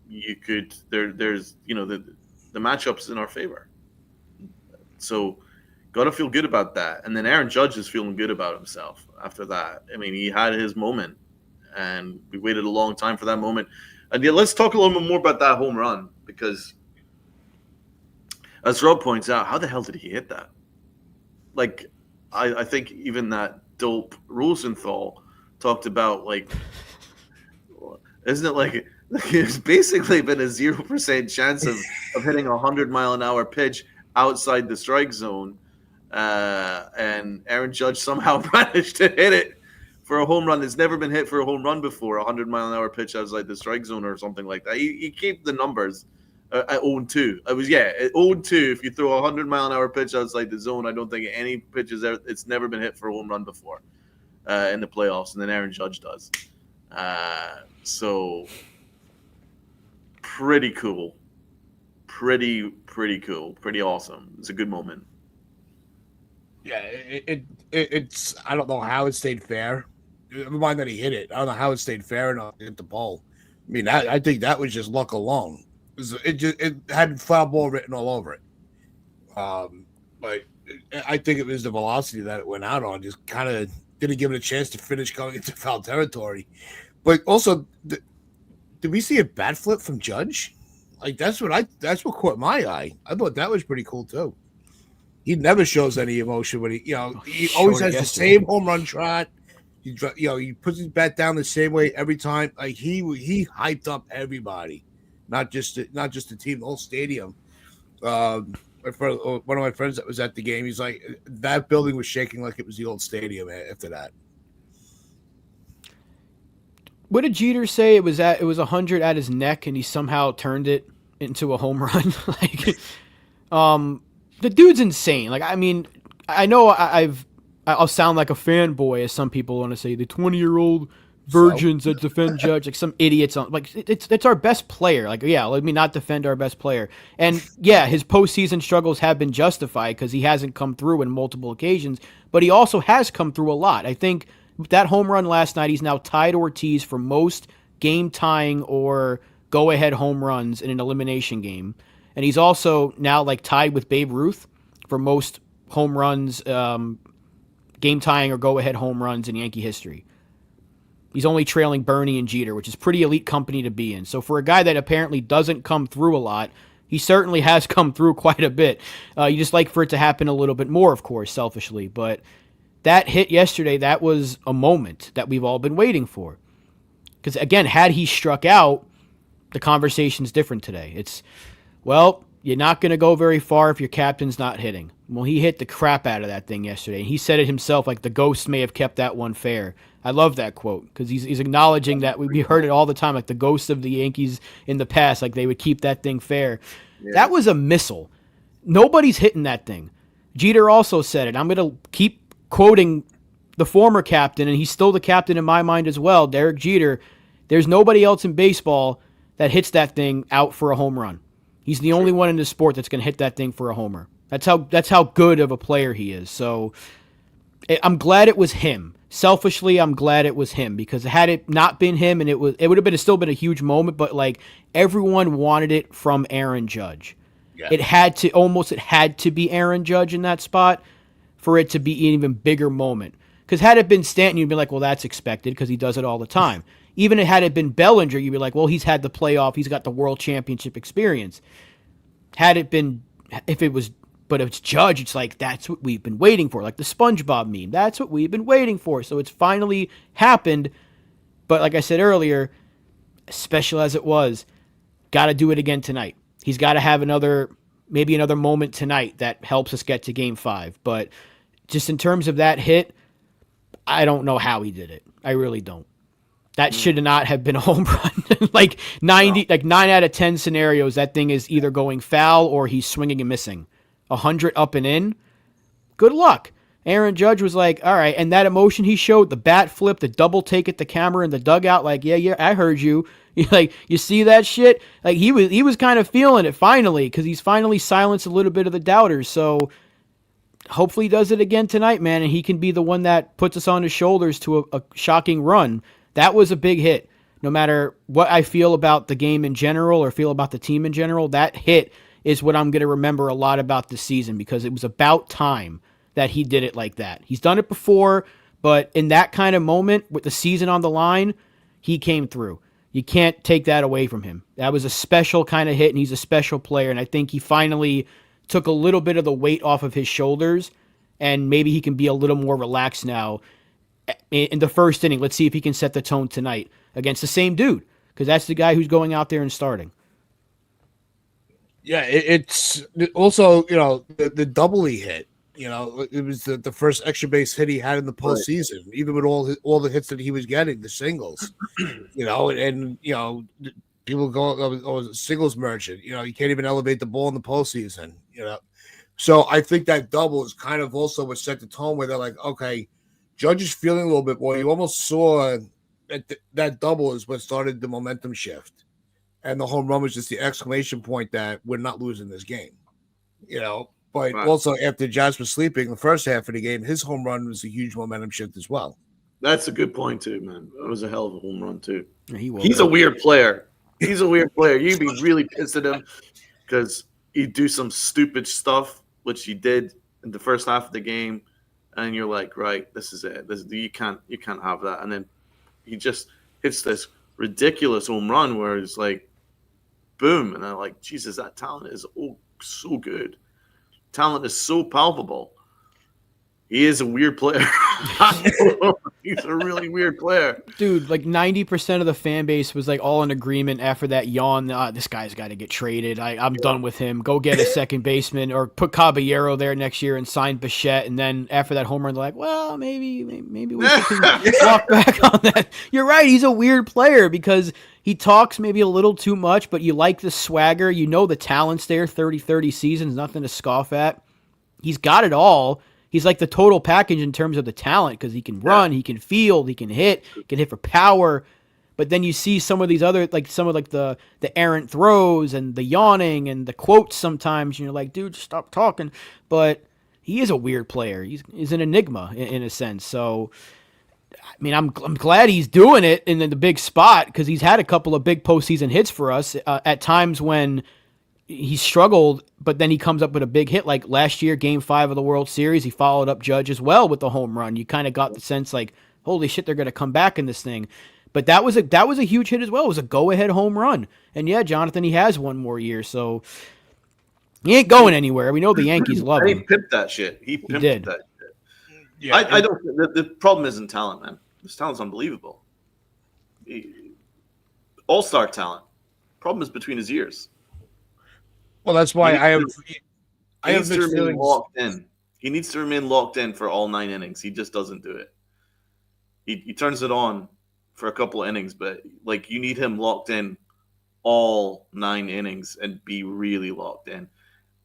There's the matchup's in our favor, so got to feel good about that. And then Aaron Judge is feeling good about himself after that. I mean, he had his moment, and we waited a long time for that moment. And let's talk a little bit more about that home run, because as Rob points out, how the hell did he hit that? Like, I think even that dope Rosenthal talked about, like, isn't it like it's basically been a 0% chance of hitting a 100-mile-an-hour pitch outside the strike zone, and Aaron Judge somehow managed to hit it for a home run. It's never been hit for a home run before, a 100-mile-an-hour pitch outside the strike zone or something like that. He kept the numbers at 0-2. At 0-2. If you throw a 100-mile-an-hour pitch outside the zone, I don't think any pitch it's never been hit for a home run before in the playoffs, and then Aaron Judge does. So pretty cool. Pretty cool. Pretty awesome. It's a good moment.
Yeah, it's I don't know how it stayed fair. Never mind that he hit it. I don't know how it stayed fair enough to hit the ball. I mean, I think that was just luck alone. It had foul ball written all over it. But I think it was the velocity that it went out on. Just kind of didn't give it a chance to finish going into foul territory. But also, did we see a bat flip from Judge? Like that's what caught my eye. I thought that was pretty cool too. He never shows any emotion when he always has the same home run trot. He puts his bat down the same way every time. Like he hyped up everybody, not just the team, the whole stadium. One of my friends that was at the game, he's like, that building was shaking like it was the old stadium after that.
What did Jeter say? It was 100 at his neck, and he somehow turned it into a home run. The dude's insane. Like, I mean, I know I'll sound like a fanboy, as some people want to say, the 20-year-old virgins that defend Judge, like some idiots on. Like, it's our best player. Like, yeah, let me not defend our best player. And yeah, his postseason struggles have been justified because he hasn't come through in multiple occasions, but he also has come through a lot. I think that home run last night, he's now tied Ortiz for most game-tying or go-ahead home runs in an elimination game. And he's also now like tied with Babe Ruth for most home runs, game-tying or go-ahead home runs in Yankee history. He's only trailing Bernie and Jeter, which is pretty elite company to be in. So for a guy that apparently doesn't come through a lot, he certainly has come through quite a bit. You just like for it to happen a little bit more, of course, selfishly. But that hit yesterday, that was a moment that we've all been waiting for. Because, again, had he struck out, the conversation's different today. It's, well, you're not going to go very far if your captain's not hitting. Well, he hit the crap out of that thing yesterday. And he said it himself, like the ghosts may have kept that one fair. I love that quote because he's acknowledging that we heard it all the time, like the ghosts of the Yankees in the past, like they would keep that thing fair. Yeah. That was a missile. Nobody's hitting that thing. Jeter also said it. I'm going to keep quoting the former captain, and he's still the captain in my mind as well, Derek Jeter. There's nobody else in baseball that hits that thing out for a home run. He's the only one in the sport that's going to hit that thing for a homer. That's how good of a player he is. So I'm glad it was him. Selfishly, I'm glad it was him because had it not been him, and it would have still been a huge moment, but like everyone wanted it from Aaron Judge. Yeah. It had to be Aaron Judge in that spot for it to be an even bigger moment. Because had it been Stanton, you'd be like, well, that's expected because he does it all the time. Even had it been Bellinger, you'd be like, well, he's had the playoff, he's got the world championship experience. But if it's Judge, it's like, that's what we've been waiting for. Like the SpongeBob meme, that's what we've been waiting for. So it's finally happened, But like I said earlier, as special as it was, got to do it again tonight. He's got to have maybe another moment tonight that helps us get to Game 5. But just in terms of that hit, I don't know how he did it. I really don't. That should not have been a home run. Like 9 out of 10 scenarios, that thing is either going foul or he's swinging and missing. 100 up and in, good luck. Aaron Judge was like, all right, and that emotion he showed, the bat flip, the double take at the camera in the dugout, like, yeah, I heard you. Like, you see that shit? Like, he was kind of feeling it finally, because he's finally silenced a little bit of the doubters. So hopefully he does it again tonight, man, and he can be the one that puts us on his shoulders to a shocking run. That was a big hit. No matter what I feel about the game in general or feel about the team in general, that hit is what I'm going to remember a lot about this season, because it was about time that he did it like that. He's done it before, but in that kind of moment with the season on the line, he came through. You can't take that away from him. That was a special kind of hit, and he's a special player, and I think he finally took a little bit of the weight off of his shoulders, and maybe he can be a little more relaxed now in the first inning. Let's see if he can set the tone tonight against the same dude, because that's the guy who's going out there and starting.
Yeah, it's also, the double he hit. It was the first extra base hit he had in the postseason, even with all the hits that he was getting, the singles. And people go, singles merchant. You can't even elevate the ball in the postseason. So I think that double is kind of also what set the tone, where they're like, okay, Judge is feeling a little bit more. You almost saw that double is what started the momentum shift, and the home run was just the exclamation point that we're not losing this game. But right. Also after Jazz was sleeping the first half of the game, his home run was a huge momentum shift as well.
That's a good point too, man. That was a hell of a home run too.
Yeah,
he's a weird player. He's a weird player. You'd be really pissed at him because he'd do some stupid stuff, which he did in the first half of the game, and you're like, right, this is it. You can't have that. And then he just hits this ridiculous home run where it's like, boom, and I'm like, Jesus, that talent is so good. Talent is so palpable. He is a weird player. He's a really weird player.
Dude, like 90% of the fan base was like all in agreement after that yawn. This guy's got to get traded. I'm done with him. Go get a second baseman or put Caballero there next year and sign Bichette. And then after that home run, they're like, well, maybe we can walk back on that. You're right. He's a weird player because he talks maybe a little too much, but you like the swagger. You know the talent's there, 30 seasons, nothing to scoff at. He's got it all. He's like the total package in terms of the talent because he can run, he can field, he can hit for power. But then you see some of these other, like some of like the errant throws and the yawning and the quotes sometimes, and you're like, dude, just stop talking. But he is a weird player. He's an enigma in a sense. So, I mean, I'm glad he's doing it in the big spot because he's had a couple of big postseason hits for us at times when he struggled, but then he comes up with a big hit. Like last year, Game 5 of the World Series, he followed up Judge as well with the home run. You kind of got the sense like, holy shit, they're going to come back in this thing. But that was a huge hit as well. It was a go-ahead home run. And yeah, Jonathan, he has one more year, so he ain't going anywhere. We know the Yankees love him.
He pimped that shit. He
did.
That shit. Yeah, I don't. The problem isn't talent, man. This talent's unbelievable. All-star talent. Problem is between his ears.
Well, that's why I have
mixed feelings. Locked in. He needs to remain locked in for all 9 innings. He just doesn't do it. He turns it on for a couple of innings, but like you need him locked in all 9 innings and be really locked in.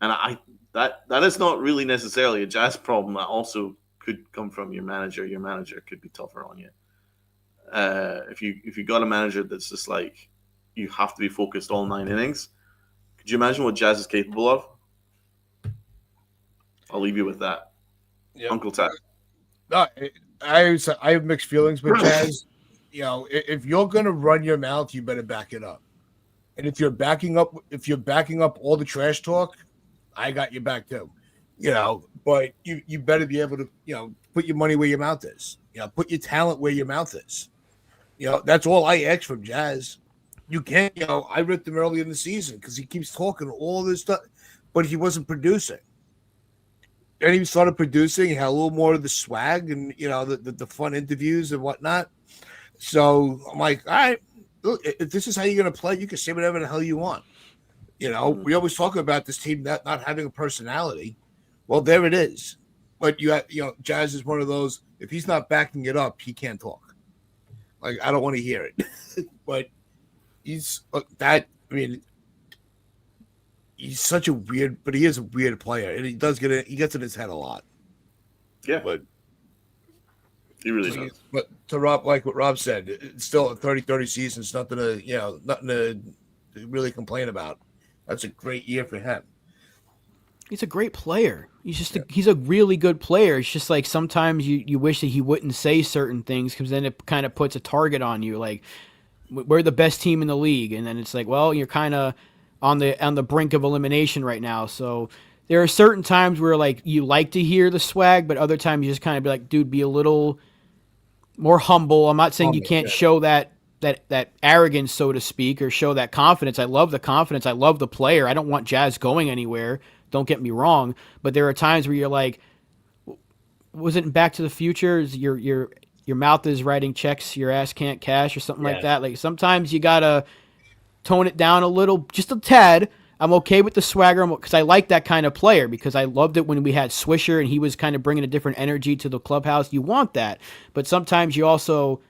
And that is not really necessarily a Jazz problem. That also could come from your manager. Your manager could be tougher on you. If you got a manager that's just like you have to be focused all 9 innings. Could you imagine what Jazz is capable of? I'll leave you with that. Yep. Uncle Tad.
No, I have mixed feelings with Jazz. If you're gonna run your mouth, you better back it up. And if you're backing up all the trash talk, I got your back too. But you better be able to, put your money where your mouth is. Put your talent where your mouth is. That's all I ask from Jazz. You can't, I ripped him early in the season because he keeps talking all this stuff, but he wasn't producing. And he started producing, he had a little more of the swag and, the fun interviews and whatnot. So I'm like, all right, look, if this is how you're going to play, you can say whatever the hell you want. We always talk about this team not having a personality. Well, there it is. But Jazz is one of those. If he's not backing it up, he can't talk. Like, I don't want to hear it. But he's that. I mean, he's such a weird, but he is a weird player, and he gets in his head a lot.
Yeah,
but
he really does.
But to Rob, like what Rob said, it's still a 30-30 season. It's nothing to really complain about. That's a great year for him.
He's a great player. He's a really good player. It's just like sometimes you wish that he wouldn't say certain things because then it kind of puts a target on you. Like, we're the best team in the league, and then it's like, well, you're kind of on the brink of elimination right now. So there are certain times where like you like to hear the swag, but other times you just kind of be like, dude, be a little more humble. I'm not saying you can't show that arrogance, so to speak, or show that confidence. I love the confidence. I love the player. I don't want Jazz going anywhere. Don't get me wrong. But there are times where you're like, was it in Back to the Future? Your mouth is writing checks, your ass can't cash, or something like that. Like, sometimes you gotta tone it down a little, just a tad. I'm okay with the swagger because I like that kind of player, because I loved it when we had Swisher and he was kind of bringing a different energy to the clubhouse. You want that. But sometimes you also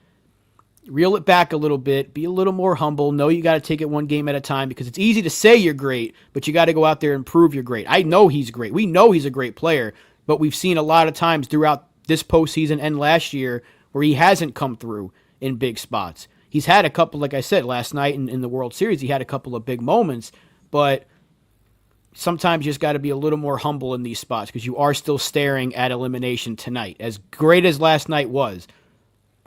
reel it back a little bit, be a little more humble, know you got to take it one game at a time, because it's easy to say you're great, but you got to go out there and prove you're great. I know he's great. We know he's a great player, but we've seen a lot of times throughout this postseason and last year where he hasn't come through in big spots. He's had a couple, like I said, last night in the World Series, he had a couple of big moments, but sometimes you just got to be a little more humble in these spots, because you are still staring at elimination tonight. As great as last night was,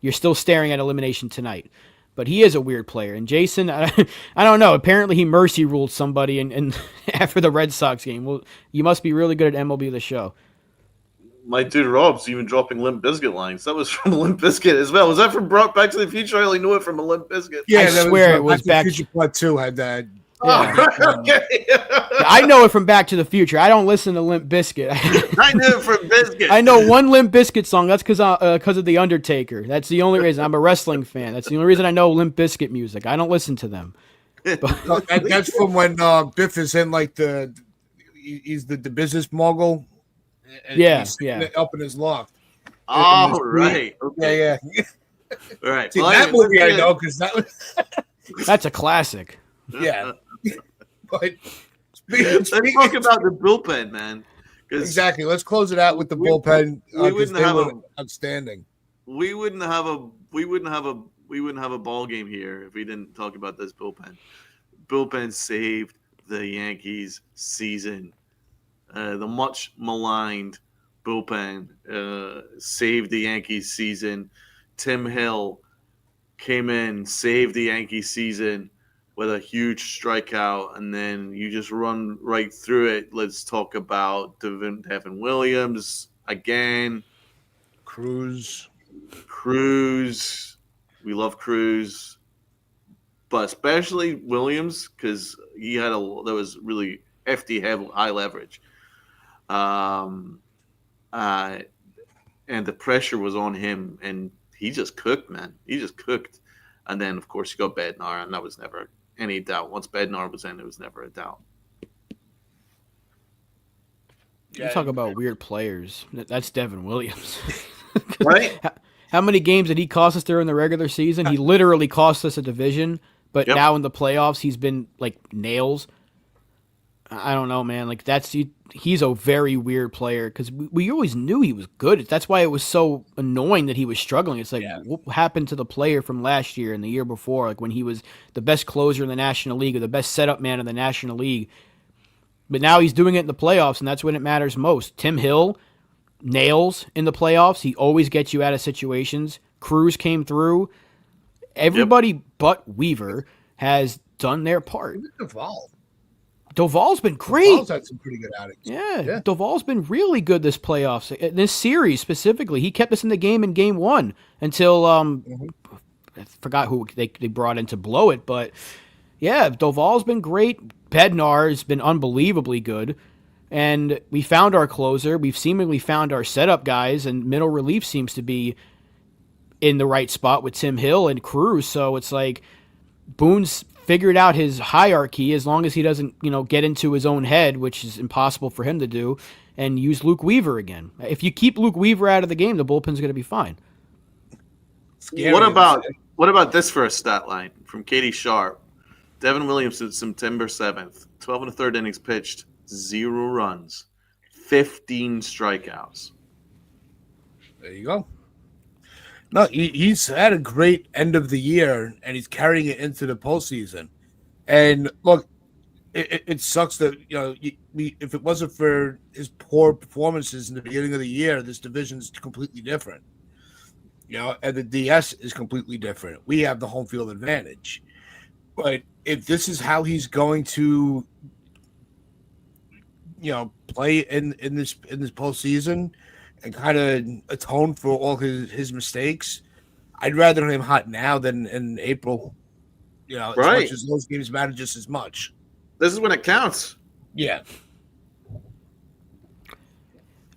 you're still staring at elimination tonight. But he is a weird player. And Jason, I don't know. Apparently he mercy ruled somebody in after the Red Sox game. Well, you must be really good at MLB The Show.
My dude Rob's even dropping Limp Bizkit lines. That was from Limp Bizkit as well. Was that from Back to the Future? I only knew it from a Limp Bizkit.
Yeah,
I swear it was
Back to the Future Part 2 had that.
Yeah.
Okay.
I know it from Back to the Future. I don't listen to Limp Bizkit.
I knew it from Bizkit.
I know one Limp Bizkit song. That's because of The Undertaker. That's the only reason. I'm a wrestling fan. That's the only reason I know Limp Bizkit music. I don't listen to them.
That's from when Biff is in like he's the business mogul. And he's up in his loft.
Oh, right.
Okay. Yeah.
All right.
See, that movie I know, because that was
that's a classic.
Yeah. But
let's talk about the bullpen, man.
Exactly. Let's close it out with the bullpen.
We wouldn't have
outstanding.
We wouldn't have a ball game here if we didn't talk about this bullpen. Bullpen saved the Yankees season. The much maligned bullpen saved the Yankees season. Tim Hill came in, saved the Yankees season with a huge strikeout, and then you just run right through it. Let's talk about Devin Williams again.
Cruz.
We love Cruz, but especially Williams, because he had that was really hefty, high leverage. And the pressure was on him, and he just cooked, man. He just cooked. And then, of course, you got Bednar, and that was never any doubt. Once Bednar was in, it was never a doubt.
You talk about weird players. That's Devin Williams.
Right?
How many games did he cost us during the regular season? He literally cost us a division, but now in the playoffs, he's been like nails. I don't know, man. Like, he's a very weird player, because we always knew he was good. That's why it was so annoying that he was struggling. It's like, what happened to the player from last year and the year before, like when he was the best closer in the National League or the best setup man in the National League? But now he's doing it in the playoffs, and that's when it matters most. Tim Hill nails in the playoffs. He always gets you out of situations. Cruz came through. Everybody but Weaver has done their part. Doval's been great.
Doval's had some pretty good outings.
Yeah, Doval's been really good this playoffs. In this series specifically, he kept us in the game in Game 1 until I forgot who they brought in to blow it. But yeah, Doval's been great. Bednar has been unbelievably good. And we found our closer. We've seemingly found our setup guys, and middle relief seems to be in the right spot with Tim Hill and Cruz. So it's like Boone's figured out his hierarchy as long as he doesn't, get into his own head, which is impossible for him to do, and use Luke Weaver again. If you keep Luke Weaver out of the game, the bullpen's going to be fine.
What about this for a stat line from Katie Sharp? Devin Williams, September 7th, 12 and a third innings pitched, 0 runs, 15 strikeouts.
There you go. No, he's had a great end of the year, and he's carrying it into the postseason. And look, it sucks that if it wasn't for his poor performances in the beginning of the year, this division is completely different. And the DS is completely different. We have the home field advantage. But if this is how he's going to, play in this postseason and kind of atone for all his mistakes, I'd rather him hot now than in April. As much as those games matter just as much.
This is when it counts.
Yeah.
At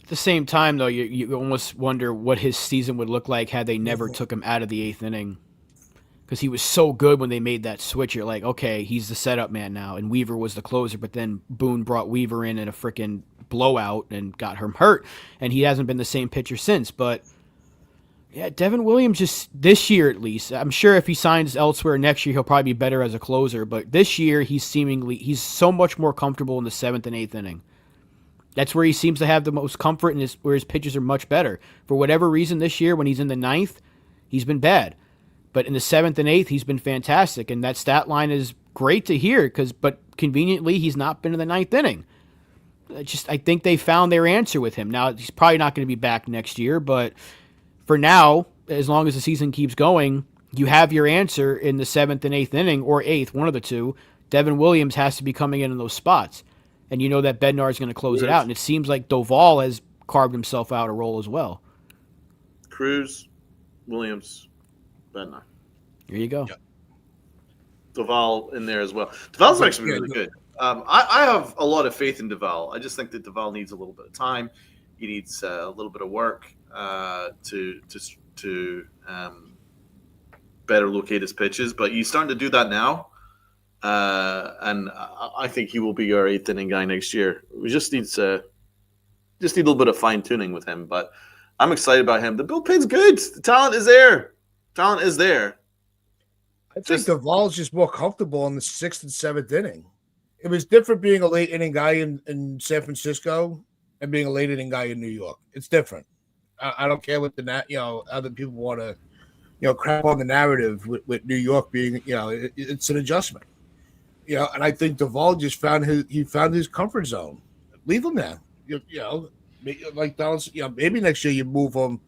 the same time, though, you almost wonder what his season would look like had they never took him out of the 8th inning. Because he was so good when they made that switch. You're like, okay, he's the setup man now, and Weaver was the closer. But then Boone brought Weaver in a freaking blowout and got him hurt, and he hasn't been the same pitcher since. But yeah, Devin Williams, just this year at least, I'm sure if he signs elsewhere next year, he'll probably be better as a closer. But this year, he's so much more comfortable in the 7th and 8th inning. That's where he seems to have the most comfort, and where his pitches are much better. For whatever reason, this year when he's in the 9th, he's been bad. But in the 7th and 8th, he's been fantastic, and that stat line is great to hear. But conveniently, he's not been in the 9th inning. I think they found their answer with him. Now he's probably not going to be back next year, but for now, as long as the season keeps going, you have your answer in the 7th and 8th inning, or 8th, one of the two. Devin Williams has to be coming in those spots, and you know that Bednar is going to close it out. And it seems like Doval has carved himself out a role as well.
Cruz, Williams, Bednar.
There you go.
Yep. Doval in there as well. Doval's actually really good. I have a lot of faith in Doval. I just think that Doval needs a little bit of time. He needs a little bit of work to better locate his pitches. But he's starting to do that now, and I think he will be our 8th inning guy next year. We just need a little bit of fine tuning with him. But I'm excited about him. The bullpen's good. The talent is there.
I think Doval's just more comfortable in the 6th and 7th inning. It was different being a late inning guy in San Francisco and being a late inning guy in New York. It's different. I don't care what other people want to, crap on the narrative with New York being, it's an adjustment. And I think Doval just found his comfort zone. Leave him there. Like Donald, maybe next year you move him.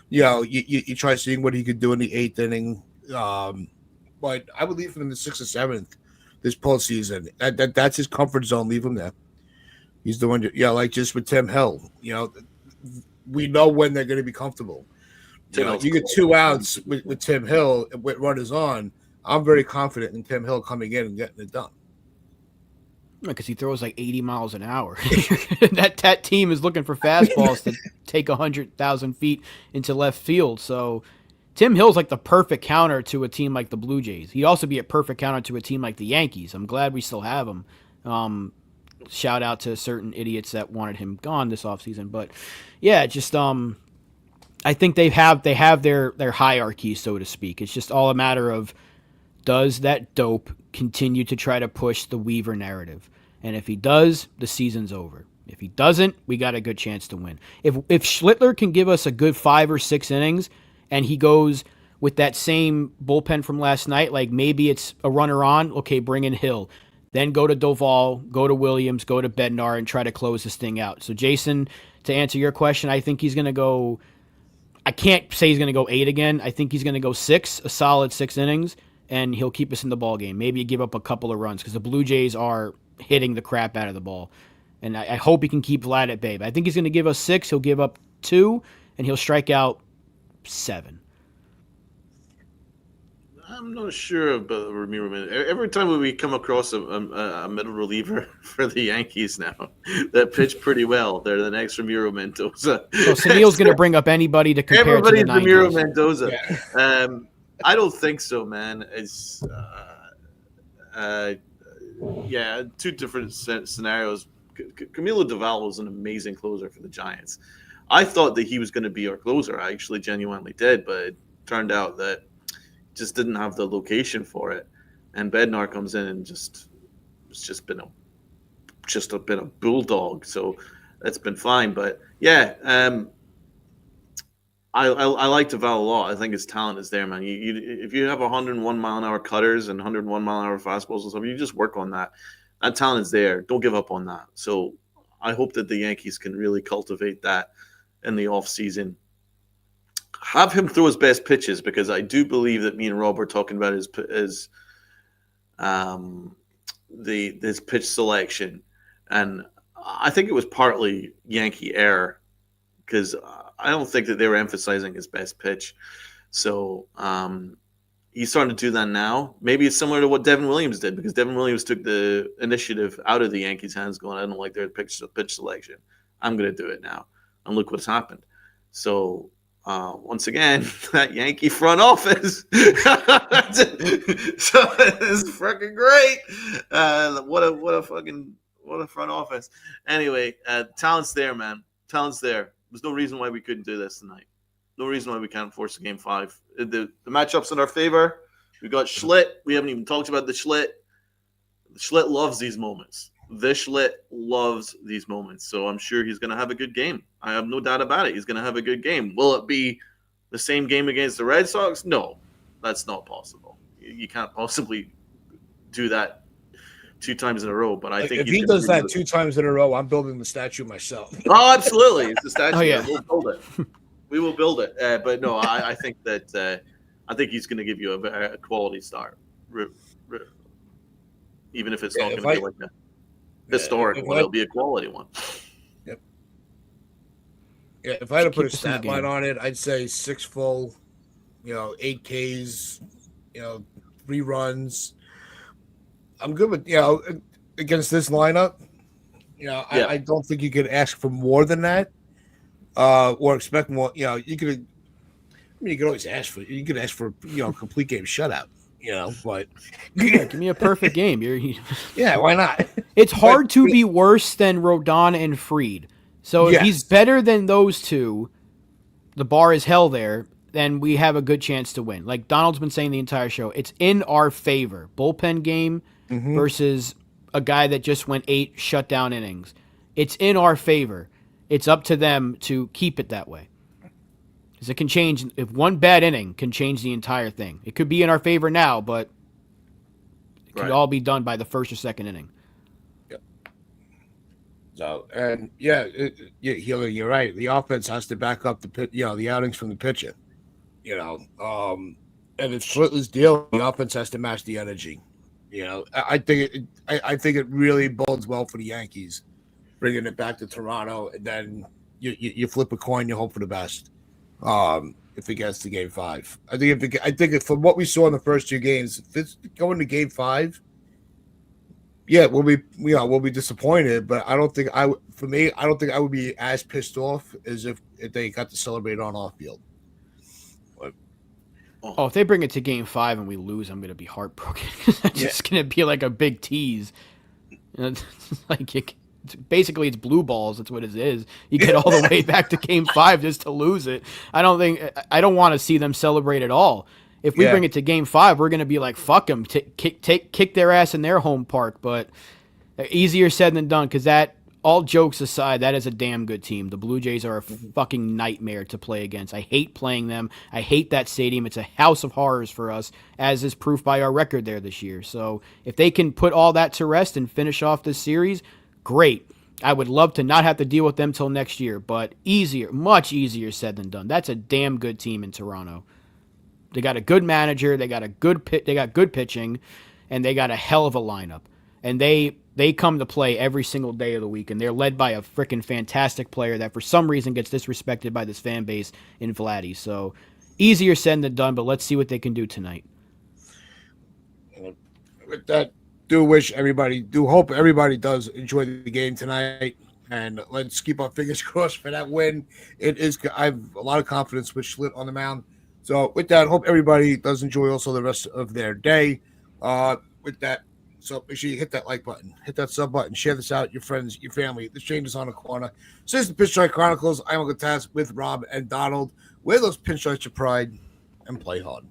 You try seeing what he could do in the 8th inning. But I would leave him in the 6th or 7th this postseason. That's his comfort zone. Leave him there. He's the one. Like just with Tim Hill. We know when they're going to be comfortable. You get 2 outs with Tim Hill with runners on. I'm very confident in Tim Hill coming in and getting it done.
Because he throws like 80 miles an hour. that team is looking for fastballs to take 100,000 feet into left field. So Tim Hill's like the perfect counter to a team like the Blue Jays. He'd also be a perfect counter to a team like the Yankees. I'm glad we still have him. Shout out to certain idiots that wanted him gone this offseason. But yeah, just I think they have their hierarchy, so to speak. It's just all a matter of, does that dope continue to try to push the Weaver narrative? And if he does, the season's over. If he doesn't, we got a good chance to win. If Schlittler can give us a good 5 or 6 innings and he goes with that same bullpen from last night, like maybe it's a runner on, okay, bring in Hill. Then go to Doval, go to Williams, go to Bednar, and try to close this thing out. So, Jason, to answer your question, I think he's going to go – I can't say he's going to go 8 again. I think he's going to go 6, a solid 6 innings, and he'll keep us in the ball game. Maybe give up a couple of runs because the Blue Jays are hitting the crap out of the ball. And I hope he can keep Vlad at bay. But I think he's going to give us 6. He'll give up 2, and he'll strike out 7.
I'm not sure about Ramiro. Every time we come across a middle reliever for the Yankees now that pitch pretty well, they're the next Ramiro Mendoza.
So Sunil's going to bring up anybody to compare to the
Everybody's Ramiro
90s.
Mendoza.
Yeah.
I don't think so, man. It's two different scenarios. Camilo Doval was an amazing closer for the Giants. I thought that he was going to be our closer. I actually genuinely did, but it turned out that just didn't have the location for it. And Bednar comes in and it's just been a bulldog. So that's been fine. But yeah, I like Doval a lot. I think his talent is there, man. If you have 101 mile an hour cutters and 101 mile an hour fastballs and stuff, you just work on that. That talent is there. Don't give up on that. So I hope that the Yankees can really cultivate that in the offseason. Have him throw his best pitches, because I do believe that me and Rob were talking about his pitch selection, and I think it was partly Yankee error, because I don't think that they were emphasizing his best pitch. So he's starting to do that now. Maybe it's similar to what Devin Williams did, because Devin Williams took the initiative out of the Yankees' hands, going, I don't like their pitch selection. I'm going to do it now. And look what's happened. So once again, that Yankee front office. So it's freaking great. What a front office. Anyway, talent's there, man. Talent's there. There's no reason why we couldn't do this tonight. No reason why we can't force a game 5. The matchup's in our favor. We got Schlitt. We haven't even talked about the Schlitt. The Schlitt loves these moments. The Schlitt loves these moments. So I'm sure he's going to have a good game. I have no doubt about it. He's going to have a good game. Will it be the same game against the Red Sox? No, that's not possible. You can't possibly do that 2 times in a row. But I think
if he does that 2 times in a row, I'm building the statue myself.
Oh, absolutely. It's the statue.
Oh, yeah.
We'll build it. We will build it. But no, I think that I think he's going to give you a quality start, even if it's not going to be like a historic one. It'll be a quality one.
Yep. Yeah, if I had to put a stat line on it, I'd say 6 full, 8 Ks, 3 runs. I'm good with, against this lineup. I don't think you could ask for more than that, or expect more. You could always ask for. You could ask for a complete game shutout. But
give me a perfect game.
Yeah, why not?
It's hard to be worse than Rodon and Fried. So if he's better than those two, the bar is hell there. Then we have a good chance to win. Like Donald's been saying the entire show, it's in our favor. Bullpen game versus a guy that just went 8 shutdown innings. It's in our favor. It's up to them to keep it that way. Because it can change. If one bad inning can change the entire thing. It could be in our favor now, but it could all be done by the first or second inning.
Yep. So, and you're right. The offense has to back up the outings from the pitcher. And if Schlitt is dealing, the offense has to match the energy. I think it really bodes well for the Yankees, bringing it back to Toronto, and then you flip a coin, you hope for the best. If it gets to Game 5, I think from what we saw in the first 2 games, if it's going to Game 5, we'll be disappointed. But I don't think I would be as pissed off as if they got to celebrate on off field.
If they bring it to Game 5 and we lose, I'm going to be heartbroken. It's just going to be like a big tease. It's like basically it's blue balls. That's what it is. You get all the way back to Game 5 just to lose it. I don't want to see them celebrate at all. If we bring it to Game 5, we're going to be like, fuck them, kick their ass in their home park. But easier said than done, because that, all jokes aside, that is a damn good team. The Blue Jays are a fucking nightmare to play against. I hate playing them. I hate that stadium. It's a house of horrors for us, as is proof by our record there this year. So if they can put all that to rest and finish off this series, great. I would love to not have to deal with them till next year, but much easier said than done. That's a damn good team in Toronto. They got a good manager, they got good pitching, and they got a hell of a lineup. And they come to play every single day of the week, and they're led by a freaking fantastic player that for some reason gets disrespected by this fan base in Vladdy. So easier said than done, but let's see what they can do tonight.
with that, hope everybody does enjoy the game tonight. And let's keep our fingers crossed for that win. I have a lot of confidence with Schlitt on the mound. So with that, hope everybody does enjoy also the rest of their day. With that, so make sure you hit that like button, hit that sub button, share this out, your friends, your family. The Strangers on the Corner. So this is the Pinstripe Chronicles. I'm Uncle Taz with Rob and Donald. Wear those pinstripes of pride and play hard.